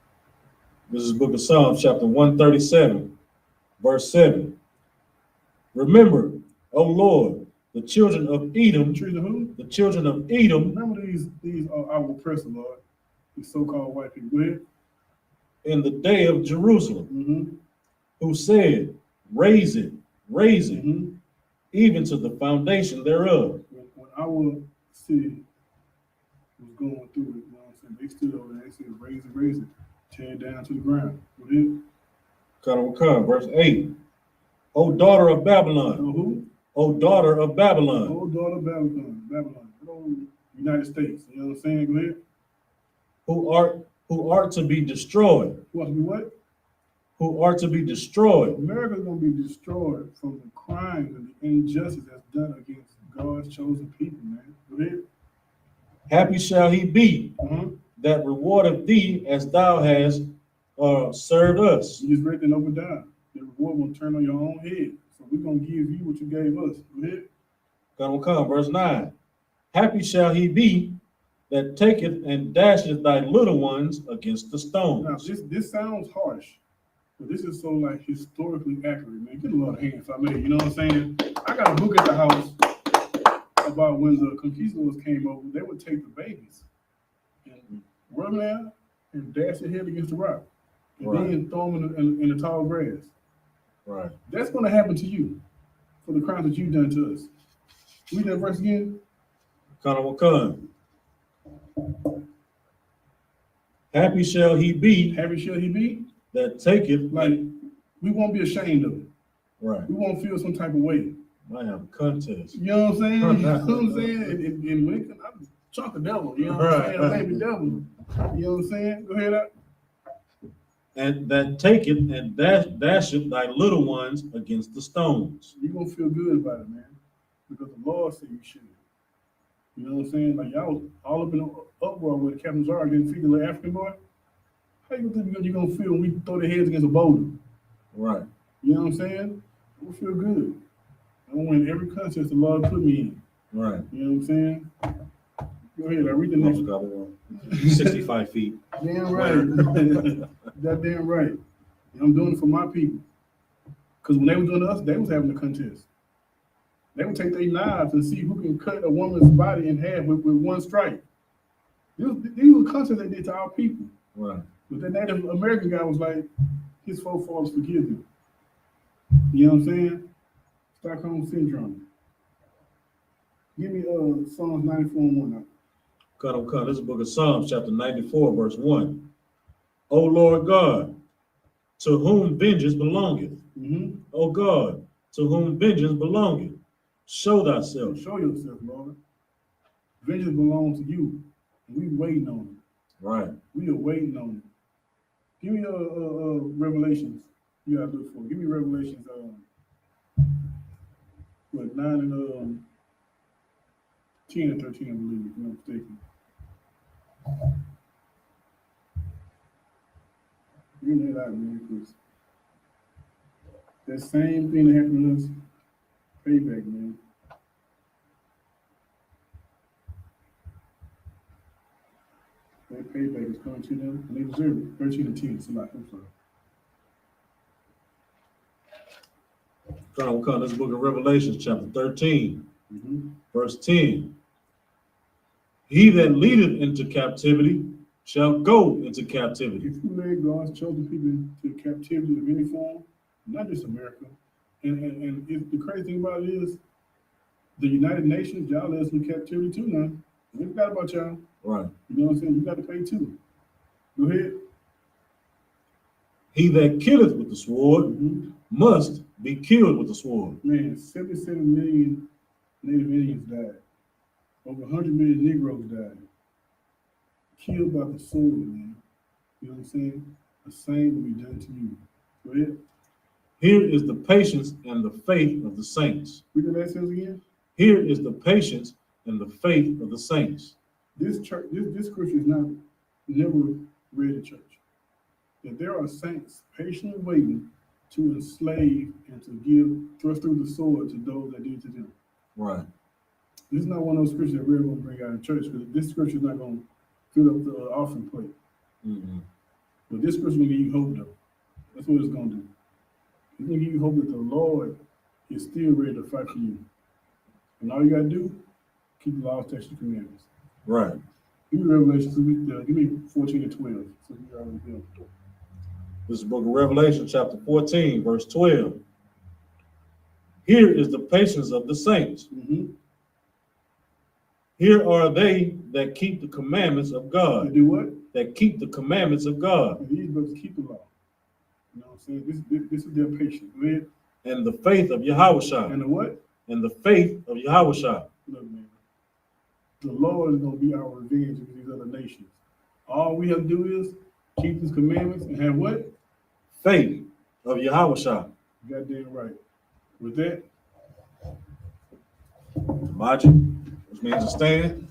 Speaker 3: This is Book of Psalms, chapter 137, verse 7. Remember, O Lord, the children of Edom. The children of Edom.
Speaker 2: Remember these are our oppressors, Lord. These so-called white people. Go ahead.
Speaker 3: In the day of Jerusalem, who said, raise it, even to the foundation thereof.
Speaker 2: When our city was going through it, you know what I'm saying? They stood over there and said, raise it, tear it down to the ground. Go ahead.
Speaker 3: Verse 8. O daughter of Babylon.
Speaker 2: Who?
Speaker 3: O daughter of Babylon.
Speaker 2: O daughter of Babylon. Good old United States. You know what I'm saying? Go ahead.
Speaker 3: who are to be destroyed,
Speaker 2: Who wants to be what?
Speaker 3: who are to be destroyed.
Speaker 2: America's going to be destroyed from the crimes and the injustice that's done against God's chosen people, man. Go ahead.
Speaker 3: Happy shall he be that rewardeth thee as thou hast served us.
Speaker 2: You just read that over down. The reward will turn on your own head. So we're going to give you what you gave us. Go ahead.
Speaker 3: God will come, verse 9. Happy shall he be that taketh and dasheth thy little ones against the stones.
Speaker 2: Now, this sounds harsh, but this is so like historically accurate, man. Get a lot of hands if I may. You know what I'm saying? I got a book at the house about when the conquistadors came over. They would take the babies and run there and dash their head against the rock, and then throw them in the tall grass.
Speaker 3: Right.
Speaker 2: That's going to happen to you for the crimes that you've done to us. Read that verse again.
Speaker 3: God will come. Happy shall he be.
Speaker 2: Happy shall he be.
Speaker 3: That taketh.
Speaker 2: Like, we won't be ashamed of it.
Speaker 3: Right.
Speaker 2: We won't feel some type of way.
Speaker 3: I have a contest.
Speaker 2: You know what I'm saying? You know what I'm saying? And when I'm chunk of devil, you know what I'm saying? A baby devil. You know what I'm saying? Go ahead up.
Speaker 3: And that taketh and dasheth thy little ones against the stones.
Speaker 2: You're gonna feel good about it, man. Because the Lord said you should. You know what I'm saying? Like y'all all up in the uproar with the Captain Zara getting feed the little African boy. How you think you're gonna feel when we throw their heads against a boulder?
Speaker 3: Right.
Speaker 2: You know what I'm saying? I'm gonna feel good. I'm gonna win every contest the Lord put me in.
Speaker 3: Right.
Speaker 2: You know what I'm saying? Go ahead, I read the next one.
Speaker 3: 65 feet.
Speaker 2: Damn right. That damn right. And I'm doing it for my people. Because when they were doing to us, they was having a contest. They would take their knives and see who can cut a woman's body in half with one strike. These were contests they did to our people.
Speaker 3: Right.
Speaker 2: But the Native American guy was like, his forefathers forgive him. You know what I'm saying? Stockholm Syndrome. Give me Psalms 94:1 now.
Speaker 3: Come. This is the book of Psalms, chapter 94, verse 1. O Lord God, to whom vengeance belongeth. O God, to whom vengeance belongeth. Show thyself.
Speaker 2: Show yourself, Lord. Vengeance belongs to you. We waiting on it.
Speaker 3: Right.
Speaker 2: We are waiting on it. Give me Revelations. You gotta look for it. Give me Revelations 9 and 10 and 13, I believe, if I'm not mistaken. Bring that out, man, because that same thing that happened to us, payback, man. That payback is coming to them, and they deserve it. 13 and 10, it's a lot. I'm sorry.
Speaker 3: Come. This book of Revelations, chapter 13, verse 10. He that leadeth into captivity shall go into captivity.
Speaker 2: If you led God's chosen people into captivity of any form, not just America, and the crazy thing about it is, the United Nations, y'all let us in captivity too now. We forgot about y'all.
Speaker 3: Right.
Speaker 2: You know what I'm saying? You got to pay too. Go ahead.
Speaker 3: He that killeth with the sword must be killed with the sword.
Speaker 2: Man, 77 million Native Indians died. Over 100 million Negroes died. Killed by the sword, man. You know what I'm saying? The same will be done to you. Go ahead.
Speaker 3: Here is the patience and the faith of the saints.
Speaker 2: Read the last sentence again.
Speaker 3: Here is the patience and the faith of the saints.
Speaker 2: This church, this scripture is not never read in church. That there are saints patiently waiting to enslave and to thrust through the sword to those that did to them.
Speaker 3: Right.
Speaker 2: This is not one of those scriptures that we're going to bring out in church, because this scripture is not going to fill up the offering plate. But this scripture is going to give you hope, though. That's what it's going to do. It's going to give you hope that the Lord is still ready to fight for you. And all you got to do, keep the law, statutes, and commandments.
Speaker 3: Right.
Speaker 2: Give me Revelation, give me 14 and 12. So you already know.
Speaker 3: This is the book of Revelation, chapter 14, verse 12. Here is the patience of the saints. Here are they that keep the commandments of God.
Speaker 2: To do what?
Speaker 3: That keep the commandments of God.
Speaker 2: And these brothers keep the law. You know what I'm saying? This is their patience. Go ahead.
Speaker 3: And the faith of Yahushua.
Speaker 2: And the what?
Speaker 3: And the faith of Yahushua.
Speaker 2: Look, man. The Lord is going to be our revenge against these other nations. All we have to do is keep his commandments and have what?
Speaker 3: Faith of Yahawashi.
Speaker 2: Goddamn right. With that,
Speaker 3: Maji, which means to stand.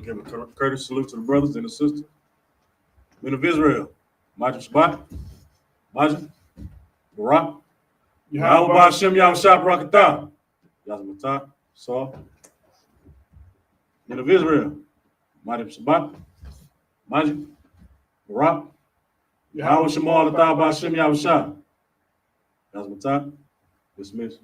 Speaker 3: Give a courteous salute to the brothers and the sisters. Men of Israel. Maji Shabbat. Maji. Barak. Yahweh Hashem Yahushua Barakatah. Yazmatah. Saw. Men of Israel. Maji Shabbat. Maji. Barak. Yahweh Shemal Atah Hashem Yahushua. Yazmatah. Dismiss.